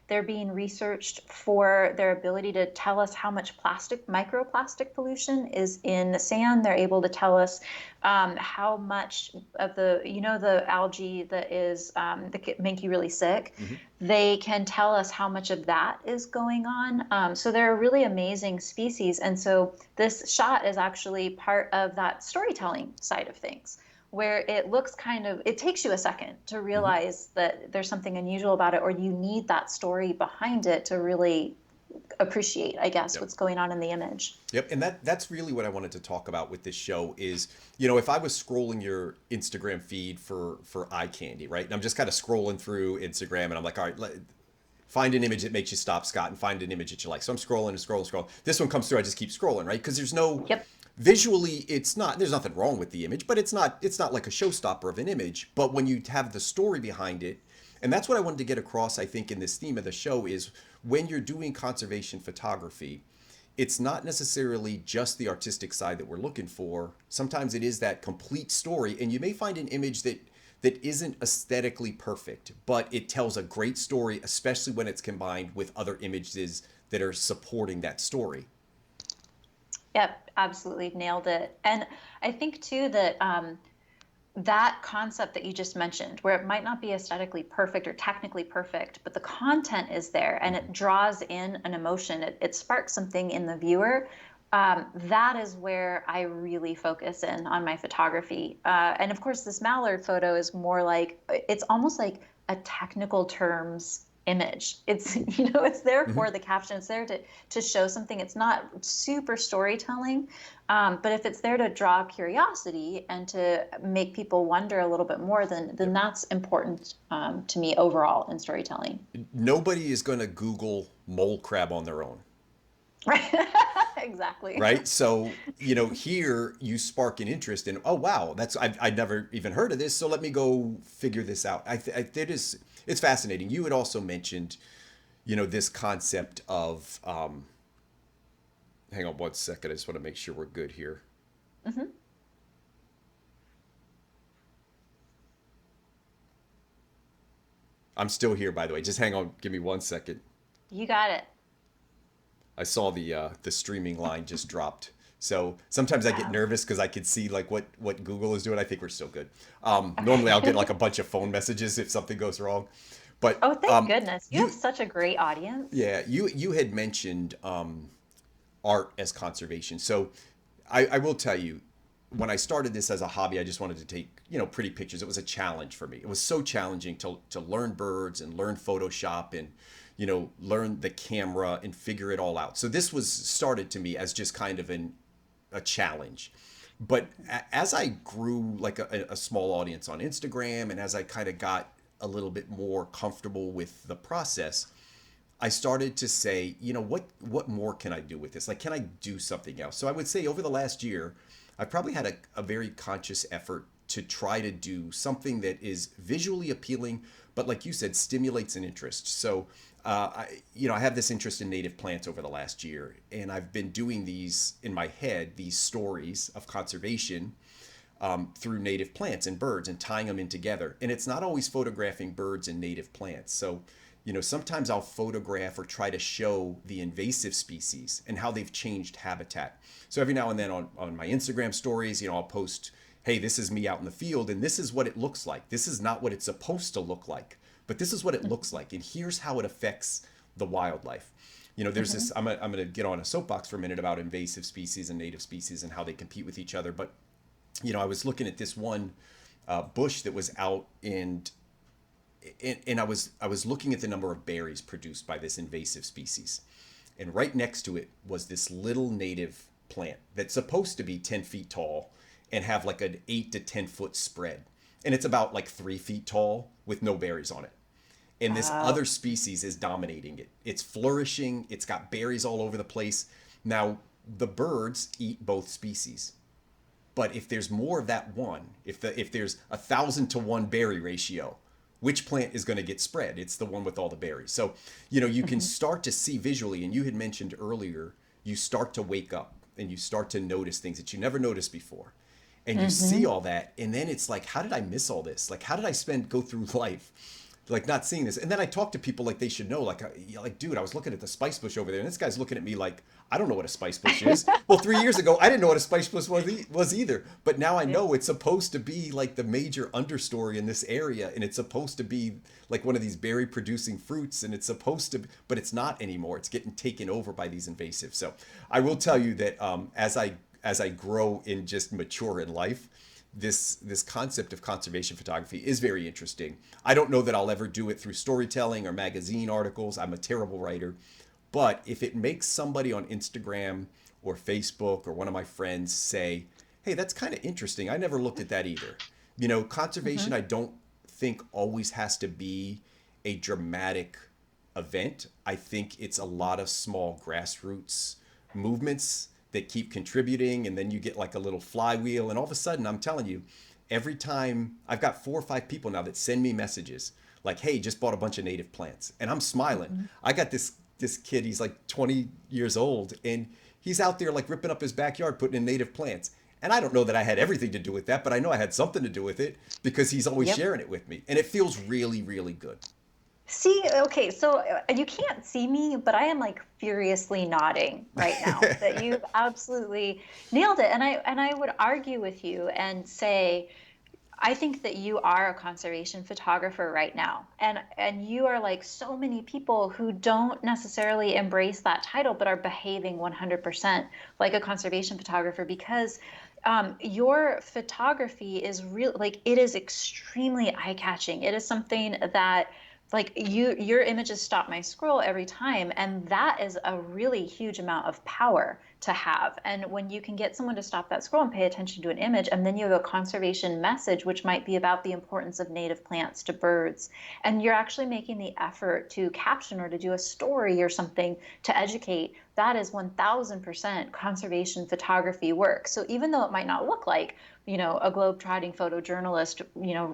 They're being researched for their ability to tell us how much microplastic pollution is in sand. They're able to tell us how much of the algae that can make you really sick. Hmm. They can tell us how much of that is going on. So they're a really amazing species. And so this shot is actually part of that storytelling side of things, where it takes you a second to Hmm. realize that there's something unusual about it, or you need that story behind it to really appreciate, I guess, Yep. what's going on in the image. Yep, and that's really what I wanted to talk about with this show is, if I was scrolling your Instagram feed for eye candy, right? And I'm just kind of scrolling through Instagram and I'm like, all right, find an image that makes you stop, Scott, and find an image that you like. So I'm scrolling and scrolling and scrolling. This one comes through, I just keep scrolling, right? Because there's no Yep. visually it's not, there's nothing wrong with the image, but it's not like a showstopper of an image. But when you have the story behind it, and that's what I wanted to get across, I think, in this theme of the show, is when you're doing conservation photography, it's not necessarily just the artistic side that we're looking for. Sometimes it is that complete story, and you may find an image that isn't aesthetically perfect, but it tells a great story, especially when it's combined with other images that are supporting that story. Yep, absolutely nailed it. And I think too that that concept that you just mentioned, where it might not be aesthetically perfect or technically perfect, but the content is there and it draws in an emotion, it sparks something in the viewer. That is where I really focus in on my photography. And of course, this mallard photo is more like, it's almost like a technical terms image. It's, it's there for the caption. It's there to show something. It's not super storytelling, but if it's there to draw curiosity and to make people wonder a little bit more, then that's important to me overall in storytelling. Nobody is going to Google mole crab on their own. Right. Exactly. Right. So, here you spark an interest in, oh, wow, I'd never even heard of this. So let me go figure this out. It's fascinating. You had also mentioned, this concept of, hang on one second. I just want to make sure we're good here. Mm-hmm. I'm still here, by the way. Just hang on. Give me 1 second. You got it. I saw the streaming line just dropped. So sometimes I get nervous because I could see like what Google is doing. I think we're still good. Normally I'll get like a bunch of phone messages if something goes wrong. But oh, thank goodness. You have such a great audience. Yeah, you had mentioned art as conservation. So I will tell you, when I started this as a hobby, I just wanted to take, pretty pictures. It was a challenge for me. It was so challenging to learn birds and learn Photoshop and learn the camera and figure it all out. So this was started to me as just kind of a challenge. But as I grew like a small audience on Instagram, and as I kind of got a little bit more comfortable with the process, I started to say, what more can I do with this? Like, can I do something else? So I would say over the last year, I've probably had a very conscious effort to try to do something that is visually appealing, but like you said, stimulates an interest. So, I have this interest in native plants over the last year, and I've been doing these in my head, these stories of conservation through native plants and birds and tying them in together. And it's not always photographing birds and native plants. So, sometimes I'll photograph or try to show the invasive species and how they've changed habitat. So every now and then on my Instagram stories, I'll post, hey, this is me out in the field and this is what it looks like. This is not what it's supposed to look like, but this is what it looks like. And here's how it affects the wildlife. There's this, I'm going to get on a soapbox for a minute about invasive species and native species and how they compete with each other. But, I was looking at this one bush that was out and I was looking at the number of berries produced by this invasive species. And right next to it was this little native plant that's supposed to be 10 feet tall and have like an 8 to 10 foot spread. And it's about like 3 feet tall with no berries on it. And this other species is dominating it. It's flourishing. It's got berries all over the place. Now, the birds eat both species. But if there's more of that one, if there's 1,000 to 1 berry ratio, which plant is going to get spread? It's the one with all the berries. So, you can start to see visually, and you had mentioned earlier, you start to wake up and you start to notice things that you never noticed before. And you see all that, and then it's like, how did I miss all this? Like, how did I go through life like not seeing this? And then I talk to people like they should know, like, dude, I was looking at the spice bush over there, and this guy's looking at me like, I don't know what a spice bush is. Well, 3 years ago, I didn't know what a spice bush was either. But now I know it's supposed to be like the major understory in this area, and it's supposed to be like one of these berry producing fruits, and it's supposed to, but it's not anymore. It's getting taken over by these invasives. So I will tell you that as I grow and just mature in life, this concept of conservation photography is very interesting. I don't know that I'll ever do it through storytelling or magazine articles. I'm a terrible writer. But if it makes somebody on Instagram or Facebook or one of my friends say, hey, that's kind of interesting. I never looked at that either. Conservation, I don't think always has to be a dramatic event. I think it's a lot of small grassroots movements that keep contributing, and then you get like a little flywheel, and all of a sudden, I'm telling you, every time I've got 4 or 5 people now that send me messages like, hey, just bought a bunch of native plants, and I'm smiling. I got this kid, he's like 20 years old, and he's out there like ripping up his backyard putting in native plants. And I don't know that I had everything to do with that, but I know I had something to do with it because he's always sharing it with me, and it feels really, really good. See, okay, so you can't see me, but I am like furiously nodding right now that you've absolutely nailed it. And I would argue with you and say, I think that you are a conservation photographer right now. And you are like so many people who don't necessarily embrace that title, but are behaving 100% like a conservation photographer because your photography is real, like it is extremely eye-catching. It is something that like your images stop my scroll every time, and that is a really huge amount of power to have. And when you can get someone to stop that scroll and pay attention to an image, and then you have a conservation message which might be about the importance of native plants to birds, and you're actually making the effort to caption or to do a story or something to educate, that is 1000% conservation photography work. So even though it might not look like, a globe-trotting photojournalist,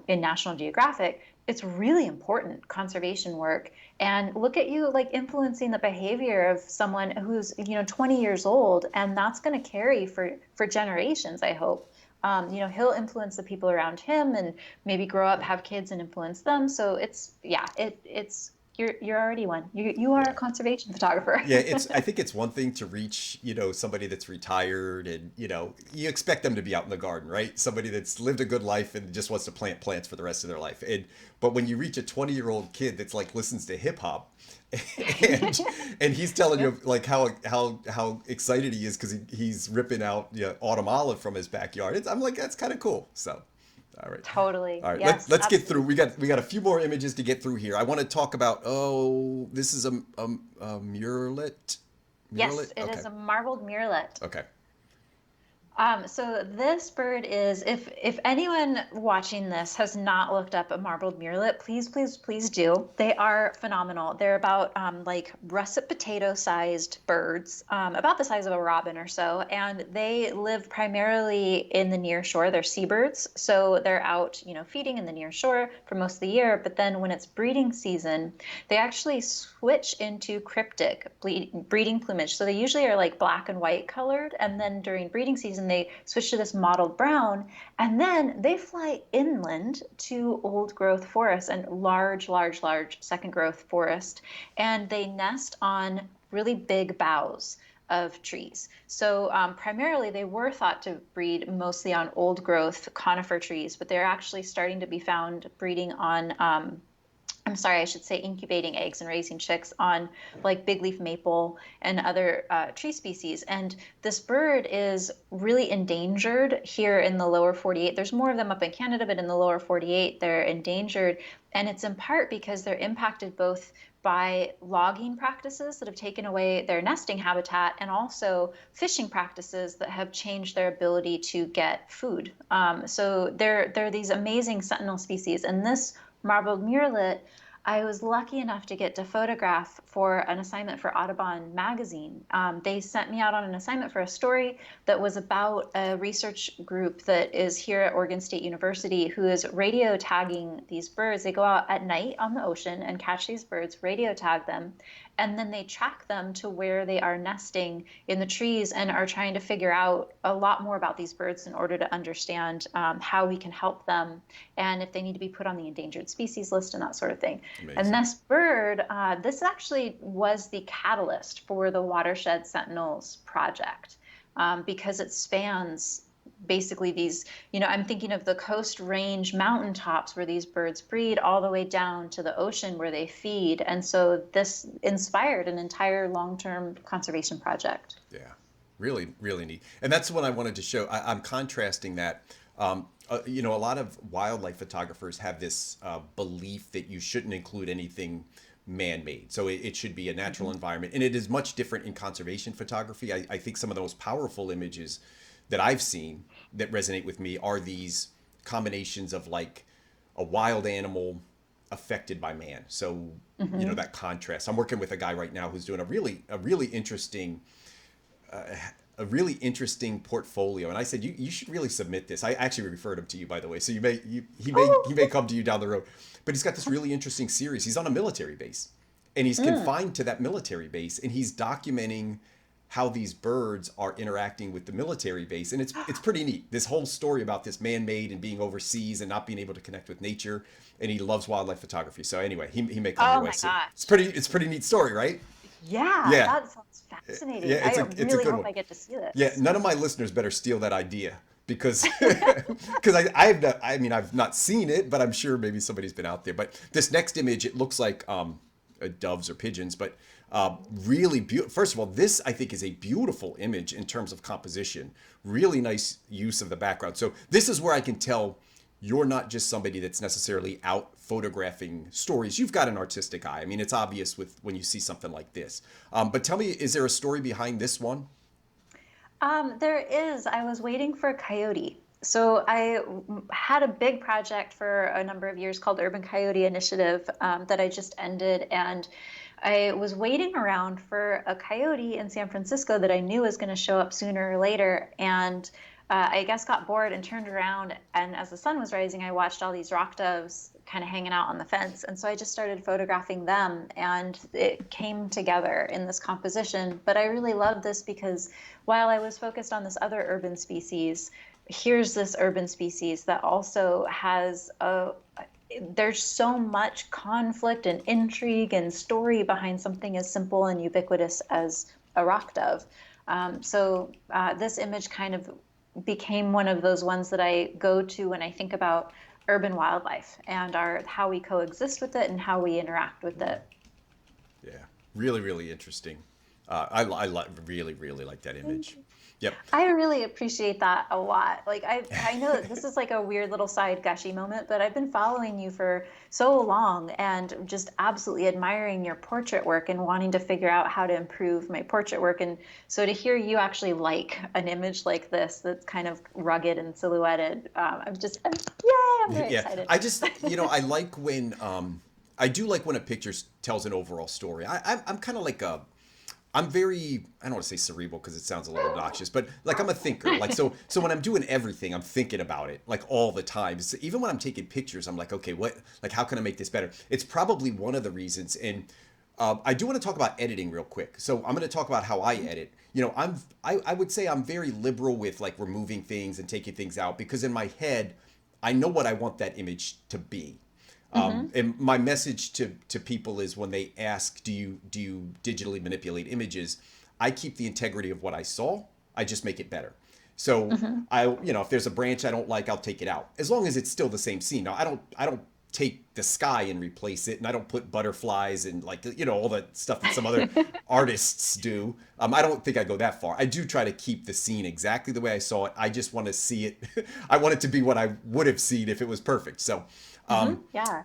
in National Geographic, it's really important conservation work. And look at you like influencing the behavior of someone who's 20 years old, and that's going to carry for generations, I hope. He'll influence the people around him and maybe grow up, have kids, and influence them. So it's you're already one. You are a conservation photographer. Yeah, I think it's one thing to reach, somebody that's retired and, you expect them to be out in the garden, right? Somebody that's lived a good life and just wants to plant plants for the rest of their life. But when you reach a 20-year-old kid that's like listens to hip hop and he's telling you like how excited he is because he's ripping out autumn olive from his backyard. I'm like, that's kind of cool. So. All right. Totally. All right. Yes, Let's get through. We got a few more images to get through here. I want to talk about. Oh, this is a murrelet. Yes, it is a marbled murrelet. Okay. So this bird is, if anyone watching this has not looked up a marbled murrelet, please, please, please do. They are phenomenal. They're about like russet potato sized birds, about the size of a robin or so, and they live primarily in the near shore. They're seabirds, so they're out, feeding in the near shore for most of the year. But then when it's breeding season, they actually switch into cryptic breeding plumage. So they usually are like black and white colored, and then during breeding season they switch to this mottled brown, and then they fly inland to old growth forest and large second growth forest, and they nest on really big boughs of trees. So primarily they were thought to breed mostly on old growth conifer trees, but they're actually starting to be found breeding on I should say incubating eggs and raising chicks on like big leaf maple and other tree species. And this bird is really endangered here in the lower 48. There's more of them up in Canada, but in the lower 48, they're endangered. And it's in part because they're impacted both by logging practices that have taken away their nesting habitat and also fishing practices that have changed their ability to get food. So they're these amazing sentinel species. And this marbled murrelet, I was lucky enough to get to photograph for an assignment for Audubon magazine. They sent me out on an assignment for a story that was about a research group that is here at Oregon State University who is radio tagging these birds. They go out at night on the ocean and catch these birds, radio tag them, and then they track them to where they are nesting in the trees and are trying to figure out a lot more about these birds in order to understand how we can help them and if they need to be put on the endangered species list and that sort of thing. Amazing. And this bird, this actually was the catalyst for the Watershed Sentinels project because it spans basically these, I'm thinking of the Coast Range mountaintops where these birds breed all the way down to the ocean where they feed. And so this inspired an entire long-term conservation project. Yeah, really, really neat. And that's what I wanted to show. I'm contrasting that. A lot of wildlife photographers have this belief that you shouldn't include anything man-made. So it should be a natural environment. And it is much different in conservation photography. I think some of the most powerful images that I've seen that resonate with me are these combinations of like a wild animal affected by man. So, that contrast. I'm working with a guy right now who's doing a really interesting a really interesting portfolio, and I said you should really submit this. I actually referred him to you, by the way, so he may come to you down the road. But he's got this really interesting series. He's on a military base, and he's confined to that military base, and he's documenting how these birds are interacting with the military base, and it's pretty neat. This whole story about this man-made and being overseas and not being able to connect with nature, and he loves wildlife photography. So anyway, he may come your way soon. It's pretty neat story, right? Yeah, that sounds fascinating. Yeah, I it's a really good hope one. I get to see this. Yeah, none of my listeners better steal that idea because I've not seen it, but I'm sure maybe somebody's been out there. But this next image, it looks like doves or pigeons, but really beautiful. First of all, this I think is a beautiful image in terms of composition. Really nice use of the background. So this is where I can tell you're not just somebody that's necessarily out photographing stories. You've got an artistic eye. I mean, it's obvious when you see something like this. But tell me, is there a story behind this one? There is. I was waiting for a coyote. So I had a big project for a number of years called Urban Coyote Initiative that I just ended. And I was waiting around for a coyote in San Francisco that I knew was going to show up sooner or later. And I guess got bored and turned around. And as the sun was rising, I watched all these rock doves kind of hanging out on the fence. And so I just started photographing them, and it came together in this composition. But I really love this because while I was focused on this other urban species, here's this urban species that also has there's so much conflict and intrigue and story behind something as simple and ubiquitous as a rock dove. So this image kind of became one of those ones that I go to when I think about urban wildlife and how we coexist with it and how we interact with it. Yeah, really, really interesting. I really, really like that image. Yep. I really appreciate that a lot. Like I know that this is like a weird little side gushy moment, but I've been following you for so long and just absolutely admiring your portrait work and wanting to figure out how to improve my portrait work. And so to hear you actually like an image like this that's kind of rugged and silhouetted, I'm very excited. I just, I like when I do like when a picture tells an overall story. I'm kind of like I'm very, I don't want to say cerebral because it sounds a little obnoxious, but like I'm a thinker. Like, so when I'm doing everything, I'm thinking about it like all the time. So even when I'm taking pictures, I'm like, okay, how can I make this better? It's probably one of the reasons. And I do want to talk about editing real quick. So I'm going to talk about how I edit. I would say I'm very liberal with like removing things and taking things out because in my head, I know what I want that image to be. And my message to people is when they ask, do you digitally manipulate images? I keep the integrity of what I saw. I just make it better. So if there's a branch I don't like, I'll take it out as long as it's still the same scene. Now I don't take the sky and replace it, and I don't put butterflies and all that stuff that some other artists do. I don't think I go that far. I do try to keep the scene exactly the way I saw it. I just want to see it. I want it to be what I would have seen if it was perfect. So.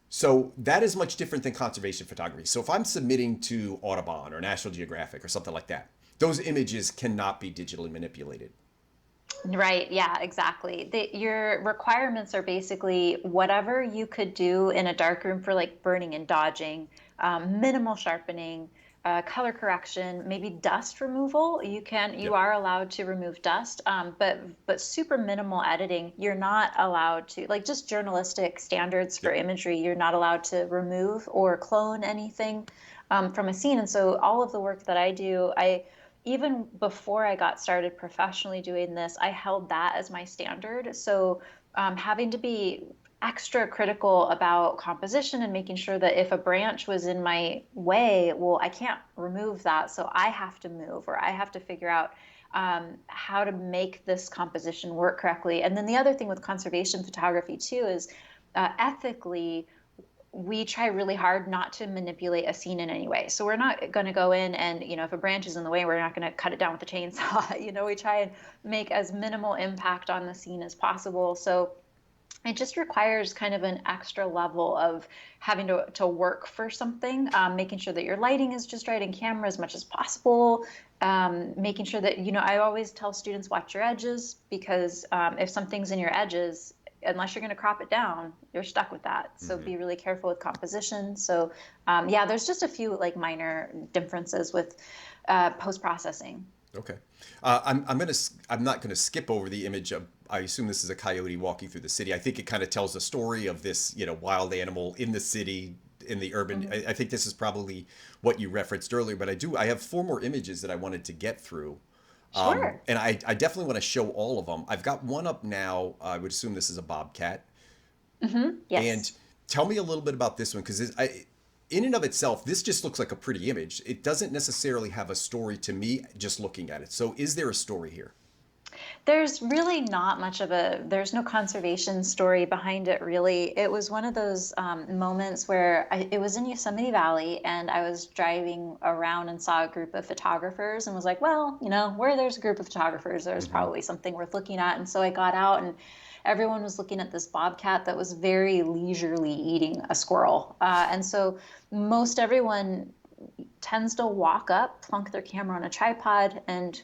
So that is much different than conservation photography. So if I'm submitting to Audubon or National Geographic or something like that, those images cannot be digitally manipulated. Right. Yeah, exactly. Your requirements are basically whatever you could do in a darkroom for like burning and dodging, minimal sharpening, color correction, maybe dust removal. You are allowed to remove dust, but super minimal editing. You're not allowed to, like just journalistic standards for imagery. You're not allowed to remove or clone anything from a scene. And so all of the work that I do, even before I got started professionally doing this, I held that as my standard. So having to be extra critical about composition and making sure that if a branch was in my way, well, I can't remove that. So I have to move, or I have to figure out how to make this composition work correctly. And then the other thing with conservation photography too is ethically, we try really hard not to manipulate a scene in any way. So we're not going to go in and, if a branch is in the way, we're not going to cut it down with a chainsaw. We try and make as minimal impact on the scene as possible. So it just requires kind of an extra level of having to work for something, making sure that your lighting is just right in camera as much as possible, making sure that, I always tell students, watch your edges, because if something's in your edges, unless you're going to crop it down, you're stuck with that. So be really careful with composition. So there's just a few like minor differences with post-processing. Okay. I'm not gonna skip over the image of. I assume this is a coyote walking through the city. I think it kind of tells the story of this, wild animal in the city, in the urban. I think this is probably what you referenced earlier. But I have four more images that I wanted to get through. Sure. And I definitely want to show all of them. I've got one up now. I would assume this is a bobcat. Yes. And tell me a little bit about this one, because in and of itself, this just looks like a pretty image. It doesn't necessarily have a story to me just looking at it. So is there a story here? There's really not much of there's no conservation story behind it, really. It was one of those moments where it was in Yosemite Valley, and I was driving around and saw a group of photographers and was like, well, where there's a group of photographers, there's probably something worth looking at. And so I got out, and everyone was looking at this bobcat that was very leisurely eating a squirrel. And so most everyone tends to walk up, plunk their camera on a tripod, and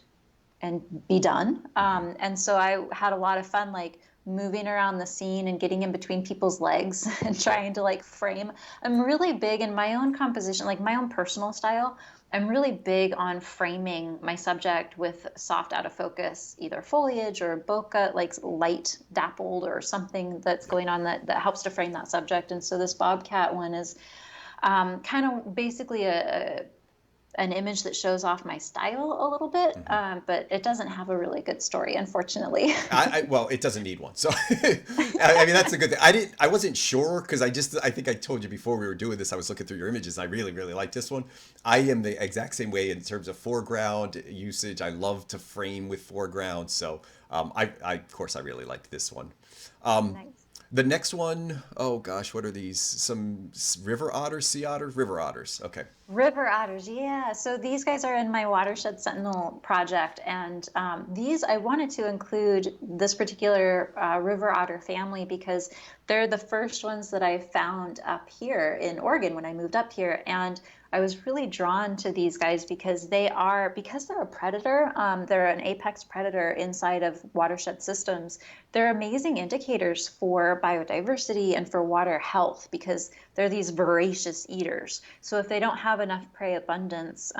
be done. And so I had a lot of fun, like moving around the scene and getting in between people's legs and trying to like frame. I'm really big in my own composition, like my own personal style. I'm really big on framing my subject with soft out of focus, either foliage or bokeh, like light dappled or something that's going on that helps to frame that subject. And so this bobcat one is kind of basically an image that shows off my style a little bit, but it doesn't have a really good story, unfortunately. Well, it doesn't need one. So, I mean, that's a good thing. I wasn't sure, because I think I told you before we were doing this, I was looking through your images. I really, really like this one. I am the exact same way in terms of foreground usage. I love to frame with foreground. So, of course, I really liked this one. Nice. The next one, oh gosh, what are these? Some river otters, sea otters? River otters, okay. River otters, yeah. So these guys are in my Watershed Sentinel project, and these I wanted to include this particular river otter family because they're the first ones that I found up here in Oregon when I moved up here, and I was really drawn to these guys because they're a predator. They're an apex predator inside of watershed systems. They're amazing indicators for biodiversity and for water health because they're these voracious eaters. So if they don't have enough prey abundance,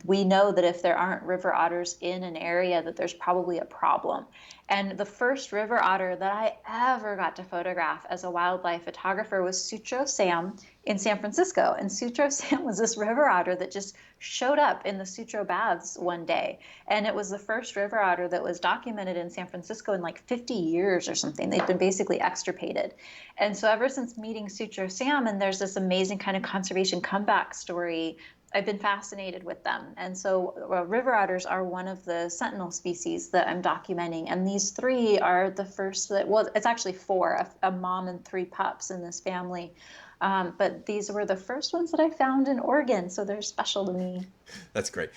we know that if there aren't river otters in an area, that there's probably a problem. And the first river otter that I ever got to photograph as a wildlife photographer was Sutro Sam in San Francisco. And Sutro Sam was this river otter that just showed up in the Sutro baths one day. And it was the first river otter that was documented in San Francisco in like 50 years or something. They'd been basically extirpated. And so ever since meeting Sutro Sam, and there's this amazing kind of conservation comeback story, I've been fascinated with them. And so river otters are one of the sentinel species that I'm documenting. And these three are the first it's actually four, a mom and three pups in this family. But these were the first ones that I found in Oregon. So they're special to me. That's great.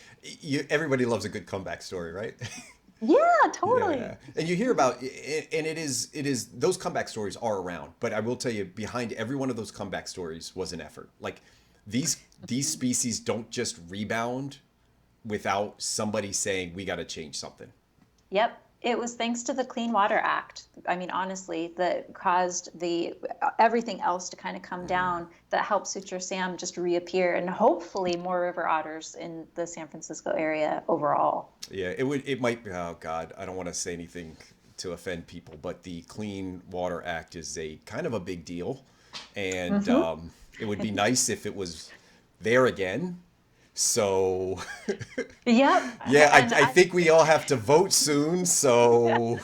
Everybody loves a good comeback story, right? Yeah, totally. Yeah. And you hear about, and it is, those comeback stories are around. But I will tell you, behind every one of those comeback stories was an effort. Like, these species don't just rebound without somebody saying we got to change something. Yep. It was thanks to the Clean Water Act. I mean, honestly, that caused everything else to kind of come down that helped Sutro Sam just reappear, and hopefully more river otters in the San Francisco area overall. Yeah, it might, oh God, I don't want to say anything to offend people, but the Clean Water Act is a kind of a big deal. And it would be nice if it was there again. So, yep. Yeah, I think we all have to vote soon. So,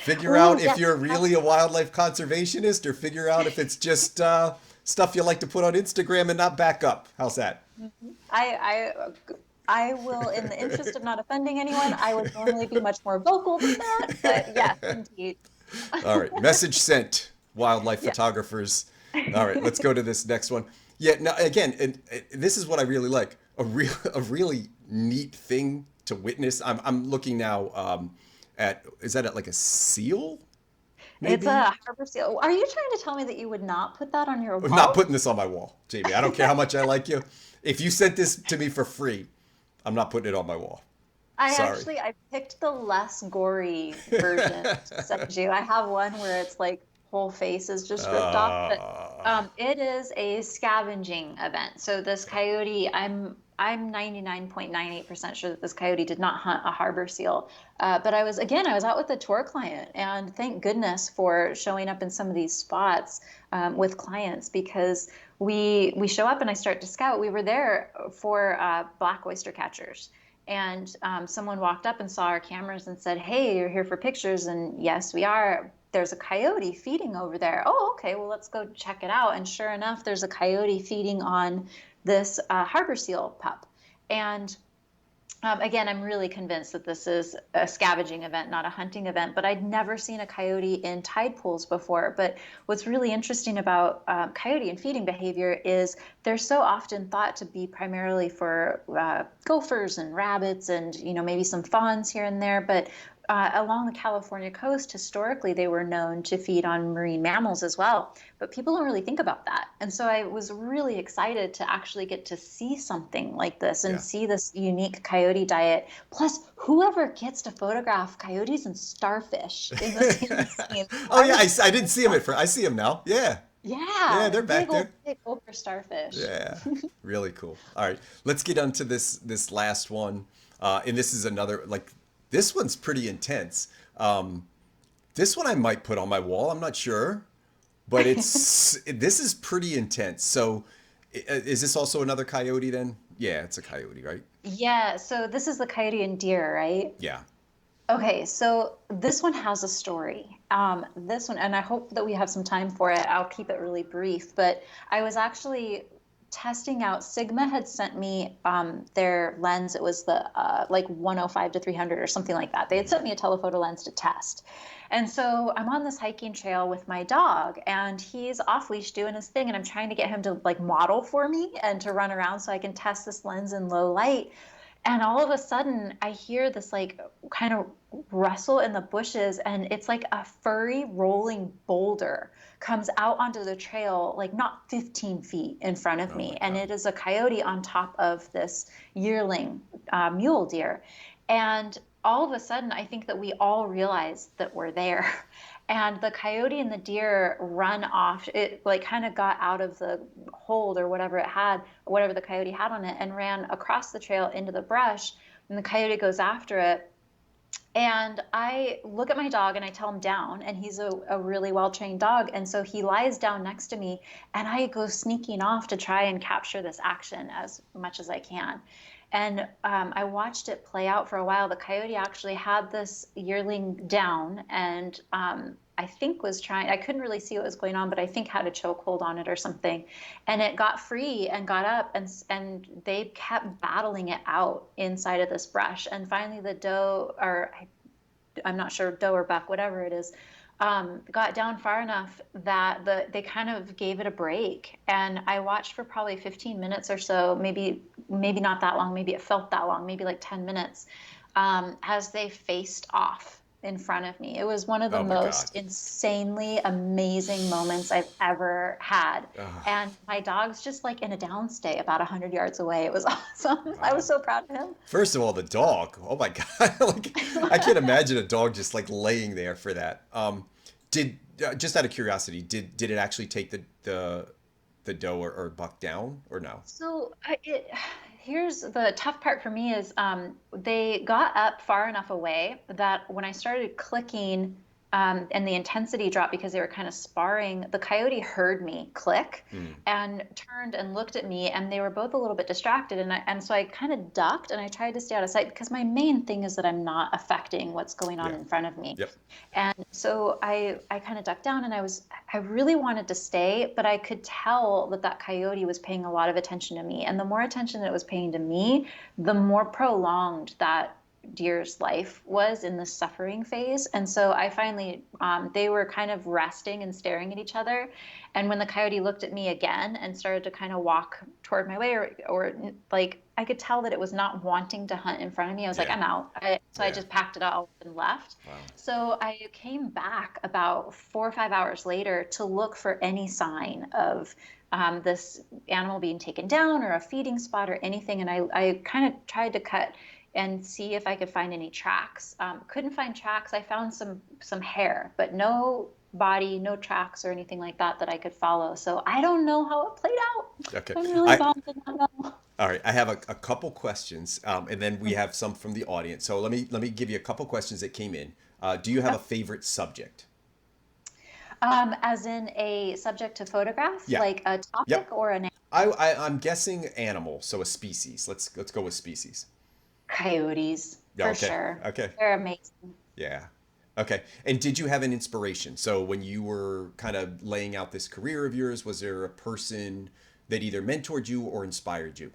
figure out if you're really a wildlife conservationist, or figure out if it's just stuff you like to put on Instagram and not back up. How's that? I will, in the interest of not offending anyone, I would normally be much more vocal than that. But yes, indeed. All right, message sent, wildlife photographers. All right, let's go to this next one. Yeah, now again, and this is what I really like. A really neat thing to witness. I'm looking now is that like a seal? Maybe? It's a harbor seal. Are you trying to tell me that you would not put that on your wall? I'm not putting this on my wall, Jaymi. I don't care how much I like you. If you sent this to me for free, I'm not putting it on my wall. I picked the less gory version to send you. I have one where it's like whole face is just ripped off. But it is a scavenging event. So this coyote, I'm 99.98% sure that this coyote did not hunt a harbor seal. But I was out with a tour client, and thank goodness for showing up in some of these spots with clients, because we show up and I start to scout. We were there for black oyster catchers. And someone walked up and saw our cameras and said, "Hey, you're here for pictures." And yes, we are. There's a coyote feeding over there. Oh, okay, well, let's go check it out. And sure enough, there's a coyote feeding on this harbor seal pup. And again, I'm really convinced that this is a scavenging event, not a hunting event, but I'd never seen a coyote in tide pools before. But what's really interesting about coyote and feeding behavior is they're so often thought to be primarily for gophers and rabbits and, maybe some fawns here and there. But along the California coast, historically, they were known to feed on marine mammals as well. But people don't really think about that. And so I was really excited to actually get to see something like this and see this unique coyote diet. Plus, whoever gets to photograph coyotes and starfish in the same scene. Oh, yeah, I didn't see them at first. I see them now. Yeah. Yeah. Yeah, they're back there. Big over starfish. Yeah, really cool. All right, let's get on to this last one. And this is another, this one's pretty intense. This one I might put on my wall. I'm not sure, but this is pretty intense. So is this also another coyote then? Yeah, it's a coyote, right? Yeah, so this is the coyote and deer, right? Yeah. Okay, so this one has a story. This one, and I hope that we have some time for it. I'll keep it really brief, but I was actually testing out. Sigma had sent me their lens. It was the 105 to 300 or something like that. They had sent me a telephoto lens to test. And so I'm on this hiking trail with my dog, and he's off leash doing his thing, and I'm trying to get him to model for me and to run around so I can test this lens in low light. And all of a sudden I hear this kind of rustle in the bushes, and it's like a furry rolling boulder comes out onto the trail, not 15 feet in front of me. And it is a coyote on top of this yearling mule deer. And all of a sudden, I think that we all realize that we're there. And the coyote and the deer run off. It kind of got out of the hold or whatever it had, whatever the coyote had on it, and ran across the trail into the brush. And the coyote goes after it. And I look at my dog and I tell him down, and he's a really well-trained dog. And so he lies down next to me, and I go sneaking off to try and capture this action as much as I can. And I watched it play out for a while. The coyote actually had this yearling down, and I think was trying, I couldn't really see what was going on, but I think had a chokehold on it or something. And it got free and got up, and they kept battling it out inside of this brush. And finally the doe, or I'm not sure, doe or buck, whatever it is, got down far enough that they kind of gave it a break. And I watched for probably 15 minutes or so, maybe not that long, maybe it felt that long, maybe 10 minutes, as they faced off in front of me. It was one of the most insanely amazing moments I've ever had. And my dog's just in a downstay about 100 yards away. It was awesome. Wow. I was so proud of him. First of all, the dog. Oh my God. I can't imagine a dog just laying there for that. Just out of curiosity, did it actually take the doe or buck down, or no? So here's the tough part for me is they got up far enough away that when I started clicking and the intensity dropped because they were kind of sparring, the coyote heard me click and turned and looked at me, and they were both a little bit distracted. And so I kind of ducked and I tried to stay out of sight, because my main thing is that I'm not affecting what's going on in front of me. Yep. And so I kind of ducked down, and I really wanted to stay, but I could tell that coyote was paying a lot of attention to me. And the more attention that it was paying to me, the more prolonged that deer's life was in the suffering phase. And so I finally, they were kind of resting and staring at each other. And when the coyote looked at me again and started to kind of walk toward my way, or I could tell that it was not wanting to hunt in front of me. I was I'm out. So I just packed it all and left. Wow. So I came back about 4 or 5 hours later to look for any sign of this animal being taken down or a feeding spot or anything. And I kind of tried to cut and see if I could find any tracks. Couldn't find tracks. I found some hair, but no body, no tracks or anything like that I could follow. So I don't know how it played out. Okay. I'm really bummed I don't know. All right, I have a couple questions, and then we have some from the audience. So let me give you a couple questions that came in. Do you have a favorite subject? As in a subject to photograph, Yeah. like a topic Yep. or an I'm guessing animal, so a species. Let's go with species. coyotes Yeah, for okay. sure. Okay. They're amazing. Yeah. Okay. And did you have an inspiration? So when you were kind of laying out this career of yours, was there a person that either mentored you or inspired you?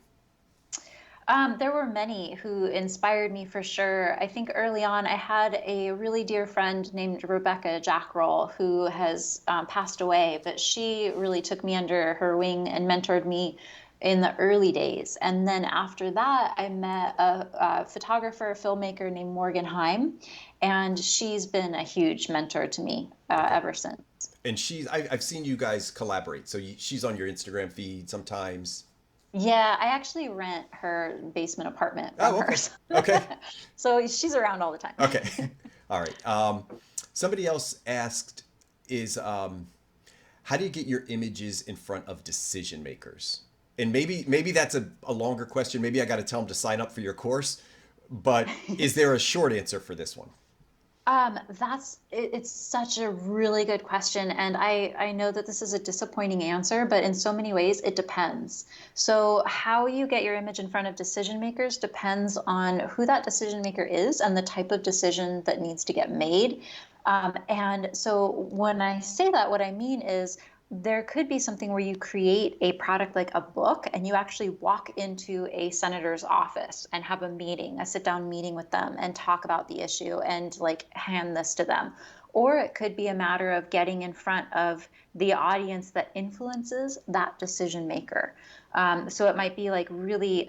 There were many who inspired me for sure. I think early on, I had a really dear friend named Rebecca Jackroll who has passed away, but she really took me under her wing and mentored me in the early days. And then after that, I met a photographer, filmmaker named Morgan Heim, and she's been a huge mentor to me Okay. ever since. And I've seen you guys collaborate. So she's on your Instagram feed sometimes. Yeah, I actually rent her basement apartment from Oh, her. okay. Okay. So she's around all the time. Okay. All right. Somebody else asked is how do you get your images in front of decision makers? And maybe that's a longer question. Maybe I got to tell them to sign up for your course. But is there a short answer for this one? It's such a really good question. And I know that this is a disappointing answer, but in so many ways, it depends. So, how you get your image in front of decision makers depends on who that decision maker is and the type of decision that needs to get made. And so, when I say that, what I mean is there could be something where you create a product like a book and you actually walk into a senator's office and have a meeting, a sit down meeting with them and talk about the issue and like hand this to them. Or it could be a matter of getting in front of the audience that influences that decision maker. So it might be like really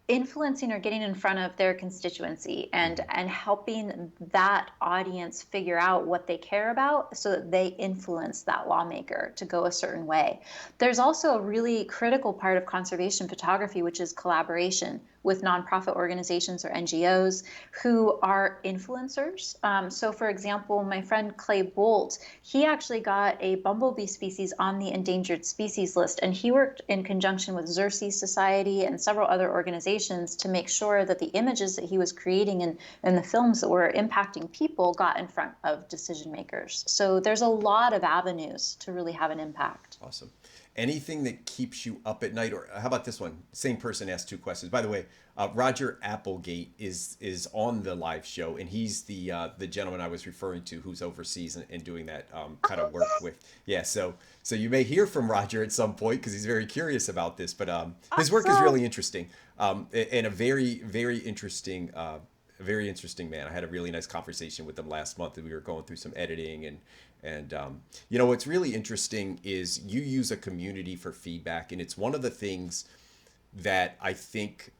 influencing or getting in front of their constituency and helping that audience figure out what they care about so that they influence that lawmaker to go a certain way. There's also a really critical part of conservation photography, which is collaboration with nonprofit organizations or NGOs who are influencers. So for example, my friend Clay Bolt, he actually got a bumblebee species on the endangered species list, and he worked in conjunction with Xerces Society and several other organizations to make sure that the images that he was creating and the films that were impacting people got in front of decision makers. So there's a lot of avenues to really have an impact. Awesome. Anything that keeps you up at night, or how about this one? Same person asked two questions. By the way, Roger Applegate is on the live show, and he's the gentleman I was referring to who's overseas and doing that kind of work with. Yeah, so you may hear from Roger at some point because he's very curious about this. But his work is really interesting, and a very interesting. Very interesting man. I had a really nice conversation with him last month, and we were going through some editing and you know what's really interesting is you use a community for feedback, and it's one of the things that I think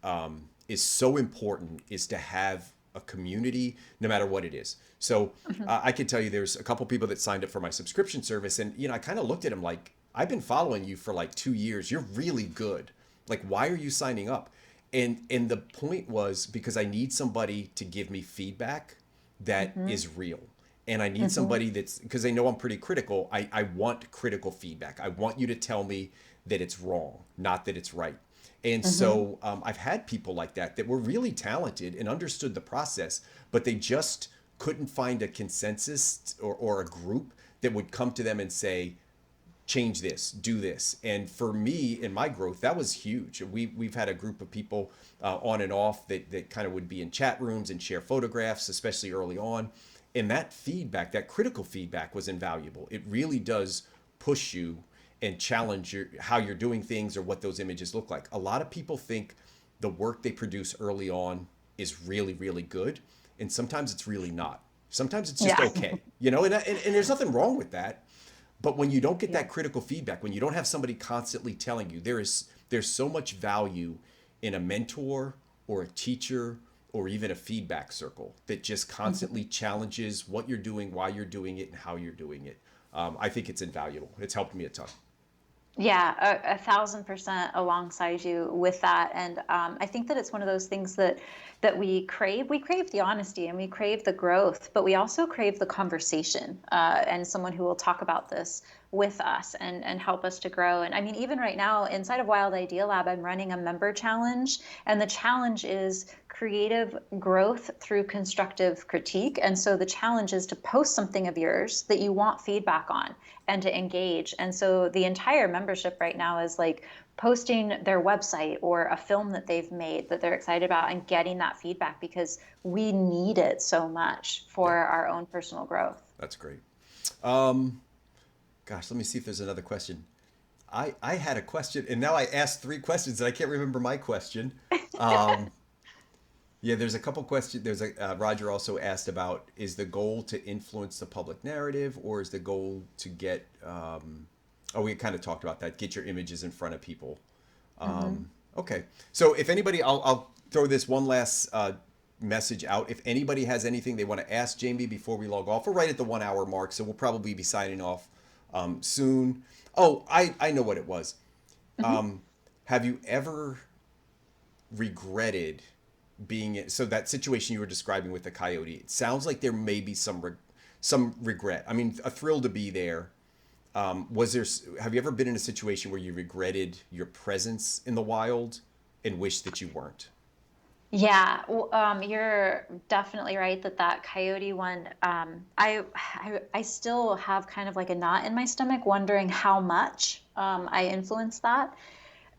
is so important is to have a community no matter what it is. So I can tell you there's a couple people that signed up for my subscription service, and you know I kind of looked at them like, I've been following you for like 2 years. You're really good. Like, why are you signing up? And the point was because I need somebody to give me feedback that is real. And I need somebody that's, because they know I'm pretty critical. I want critical feedback. I want you to tell me that it's wrong, not that it's right. And so I've had people like that were really talented and understood the process, but they just couldn't find a consensus or a group that would come to them and say, change this, do this. And for me, in my growth, that was huge. We've had a group of people on and off that kind of would be in chat rooms and share photographs, especially early on. And that feedback, that critical feedback was invaluable. It really does push you and challenge how you're doing things or what those images look like. A lot of people think the work they produce early on is really, really good. And sometimes it's really not. Sometimes it's just okay, you know, and there's nothing wrong with that. But when you don't get that critical feedback, when you don't have somebody constantly telling you, there's so much value in a mentor or a teacher or even a feedback circle that just constantly challenges what you're doing, why you're doing it, and how you're doing it. I think it's invaluable. It's helped me a ton. Yeah, 1,000% alongside you with that, and I think that it's one of those things that we crave. We crave the honesty and we crave the growth, but we also crave the conversation and someone who will talk about this with us and help us to grow. And I mean, even right now inside of Wild Idea Lab, I'm running a member challenge, and the challenge is creative growth through constructive critique. And so the challenge is to post something of yours that you want feedback on and to engage. And so the entire membership right now is like posting their website or a film that they've made that they're excited about and getting that feedback because we need it so much for our own personal growth. That's great. Gosh, let me see if there's another question. I had a question, and now I asked 3 questions, and I can't remember my question. Yeah, there's a couple questions. There's a Roger also asked about, is the goal to influence the public narrative, or is the goal to get? Oh, we kind of talked about that. Get your images in front of people. Okay, so if anybody, I'll throw this one last message out. If anybody has anything they want to ask Jaymi before we log off, we're right at the 1 hour mark, so we'll probably be signing off soon. Oh, I know what it was. Have you ever regretted being in, so that situation you were describing with the coyote? It sounds like there may be some regret. I mean, a thrill to be there. Was there? Have you ever been in a situation where you regretted your presence in the wild and wish that you weren't? Yeah, well, you're definitely right that coyote one. I still have kind of like a knot in my stomach, wondering how much I influenced that,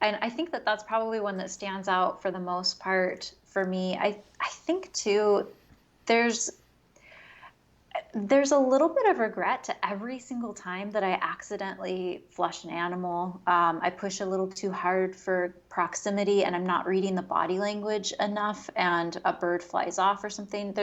and I think that that's probably one that stands out for the most part for me. I think too, there's there's a little bit of regret to every single time that I accidentally flush an animal. I push a little too hard for proximity and I'm not reading the body language enough and a bird flies off or something.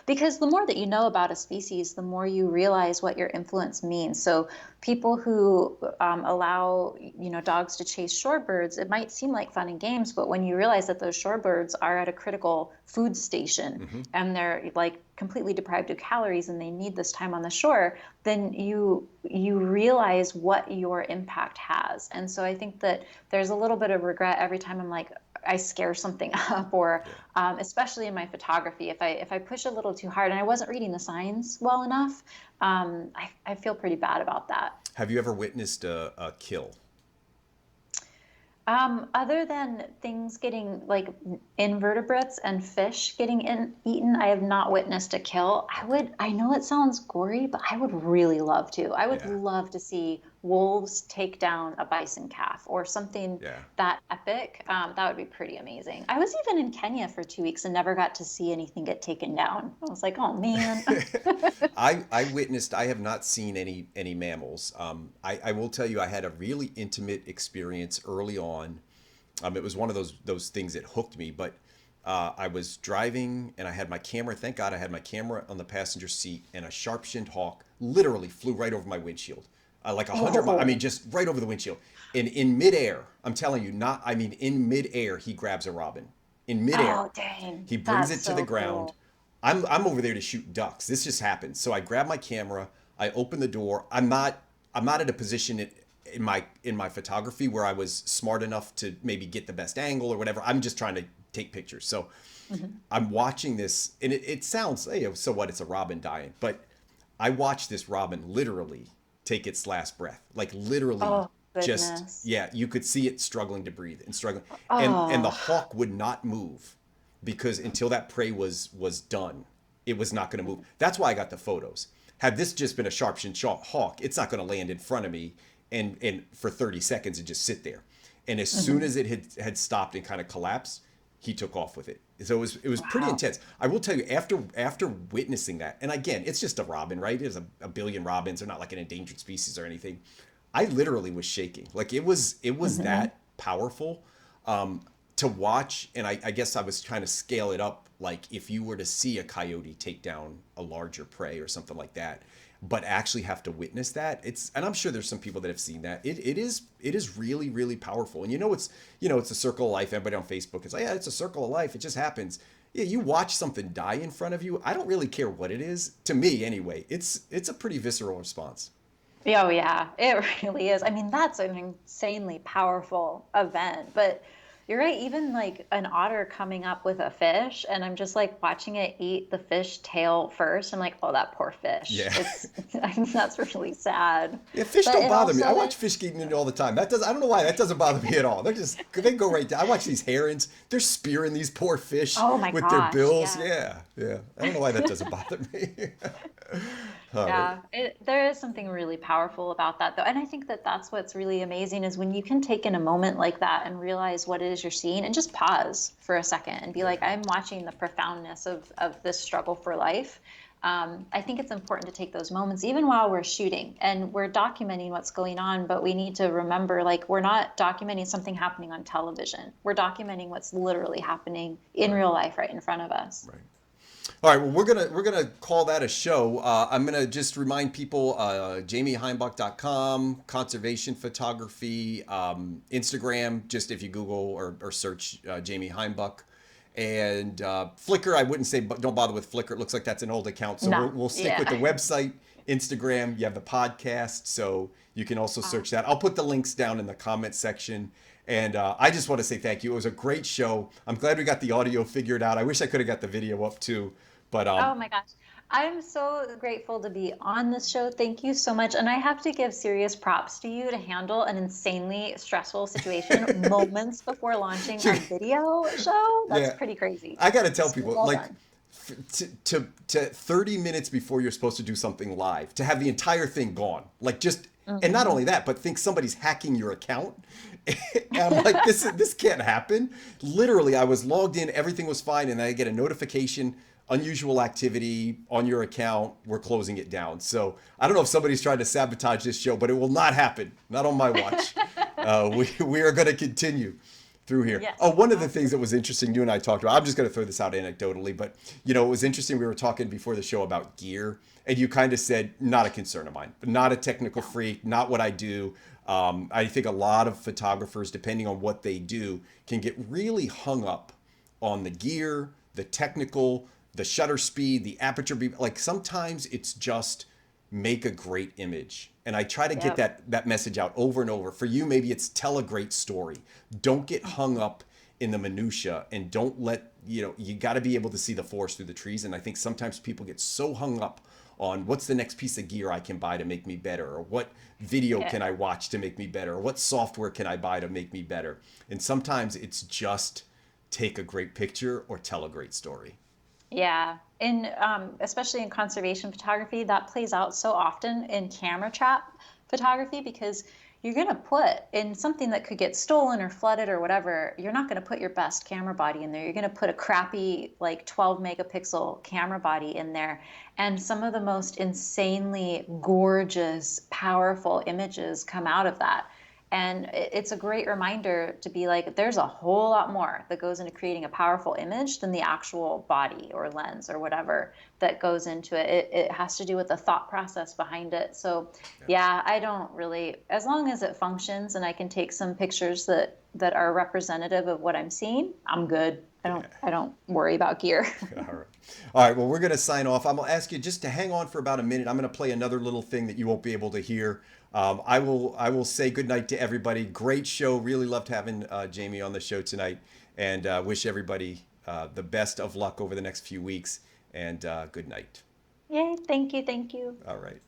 Because the more that you know about a species, the more you realize what your influence means. So people who allow, dogs to chase shorebirds, it might seem like fun and games, but when you realize that those shorebirds are at a critical food station and they're like completely deprived of calories and they need this time on the shore, then you realize what your impact has. And so I think that there's a little bit of regret every time I'm like, I scare something up, or especially in my photography, if I push a little too hard and I wasn't reading the signs well enough, I feel pretty bad about that. Have you ever witnessed a kill? Other than things getting like invertebrates and fish getting eaten, I have not witnessed a kill. I know it sounds gory, but I would really love to. I would love to see wolves take down a bison calf or something that epic. That would be pretty amazing. I was even in Kenya for 2 weeks and never got to see anything get taken down. I was like, oh man. I have not seen any mammals. I will tell you, I had a really intimate experience early on. It was one of those things that hooked me, but I was driving and I had my camera. Thank God I had my camera on the passenger seat, and a sharp-shinned hawk literally flew right over my windshield. Like 100 miles, I mean, just right over the windshield. And in midair, I'm telling you, in midair, he grabs a robin. In midair, oh, dang. He brings That's it to the ground. Cool. I'm over there to shoot ducks. This just happened. So I grab my camera, I open the door. I'm not at a position in my photography where I was smart enough to maybe get the best angle or whatever. I'm just trying to take pictures. So I'm watching this, and it sounds, hey, so what? It's a robin dying, but I watched this robin literally take its last breath, like literally you could see it struggling to breathe and struggling. And the hawk would not move because until that prey was done, it was not going to move. That's why I got the photos. Had this just been a sharp-shinned hawk, it's not going to land in front of me and for 30 seconds and just sit there. And as soon as it had stopped and kind of collapsed, he took off with it. So it was pretty intense. I will tell you, after witnessing that, and again, it's just a robin, right? There's a billion robins. They're not like an endangered species or anything. I literally was shaking. Like it was that powerful to watch. And I guess I was trying to scale it up. Like if you were to see a coyote take down a larger prey or something like that, but actually have to witness that, and I'm sure there's some people that have seen that. It is really, really powerful. And it's a circle of life. Everybody on Facebook is like, yeah, it's a circle of life. It just happens. Yeah, you watch something die in front of you. I don't really care what it is. To me, anyway, it's a pretty visceral response. Oh, yeah, it really is. I mean, that's an insanely powerful event. But you're right, even like an otter coming up with a fish, and I'm just like watching it eat the fish tail first. I'm like, oh, that poor fish. Yeah. I mean, that's really sad. Yeah, fish But don't it bother me. I also watch is, fish eating it all the time. I don't know why that doesn't bother me at all. They go right down. I watch these herons. They're spearing these poor fish oh my with their gosh, bills. yeah. Yeah, yeah. I don't know why that doesn't bother me. All right. Yeah, there is something really powerful about that, though. And I think that that's what's really amazing is when you can take in a moment like that and realize what it is you're seeing and just pause for a second and be like, I'm watching the profoundness of this struggle for life. I think it's important to take those moments, even while we're shooting and we're documenting what's going on. But we need to remember, like, we're not documenting something happening on television. We're documenting what's literally happening in real life right in front of us. Right. All right. Well, we're gonna call that a show. I'm gonna just remind people: JaymiHeimbuch.com, conservation photography, Instagram. Just if you Google or search Jaymi Heimbuch, and Flickr. I wouldn't say, but don't bother with Flickr. It looks like that's an old account, so No, we'll stick yeah. with the website, Instagram. You have the podcast, so you can also search that. I'll put the links down in the comment section. And I just want to say thank you. It was a great show. I'm glad we got the audio figured out. I wish I could have got the video up too, but Oh my gosh. I'm so grateful to be on this show. Thank you so much. And I have to give serious props to you to handle an insanely stressful situation moments before launching a video show. That's yeah, pretty crazy. I got to tell So people well like done. to 30 minutes before you're supposed to do something live, to have the entire thing gone, like just and not only that, but think somebody's hacking your account. And I'm like, this can't happen. Literally, I was logged in, everything was fine, and I get a notification, unusual activity on your account. We're closing it down. So I don't know if somebody's trying to sabotage this show, but it will not happen. Not on my watch. We are going to continue through here. Yes. Oh, one of the things that was interesting, you and I talked about, I'm just going to throw this out anecdotally, but it was interesting. We were talking before the show about gear, and you kind of said, not a concern of mine, not a technical freak, not what I do. I think a lot of photographers, depending on what they do, can get really hung up on the gear, the technical, the shutter speed, the aperture. Like sometimes it's just make a great image. And I try to get that message out over and over. For you, maybe it's tell a great story. Don't get hung up in the minutia, and don't let, you got to be able to see the forest through the trees. And I think sometimes people get so hung up on what's the next piece of gear I can buy to make me better, or what video can I watch to make me better, or what software can I buy to make me better. And sometimes it's just take a great picture or tell a great story. Yeah. And especially in conservation photography, that plays out so often in camera trap photography because you're going to put in something that could get stolen or flooded or whatever. You're not going to put your best camera body in there. You're going to put a crappy, like 12 megapixel camera body in there. And some of the most insanely gorgeous, powerful images come out of that. And it's a great reminder to be like, there's a whole lot more that goes into creating a powerful image than the actual body or lens or whatever that goes into it. It has to do with the thought process behind it. So yeah, I don't really, as long as it functions and I can take some pictures that are representative of what I'm seeing, I'm good. I don't worry about gear. All right. Well, we're going to sign off. I'm going to ask you just to hang on for about a minute. I'm going to play another little thing that you won't be able to hear. I will say goodnight to everybody. Great show. Really loved having Jaymi on the show tonight, and wish everybody the best of luck over the next few weeks. And good night. Yay. Thank you. Thank you. All right.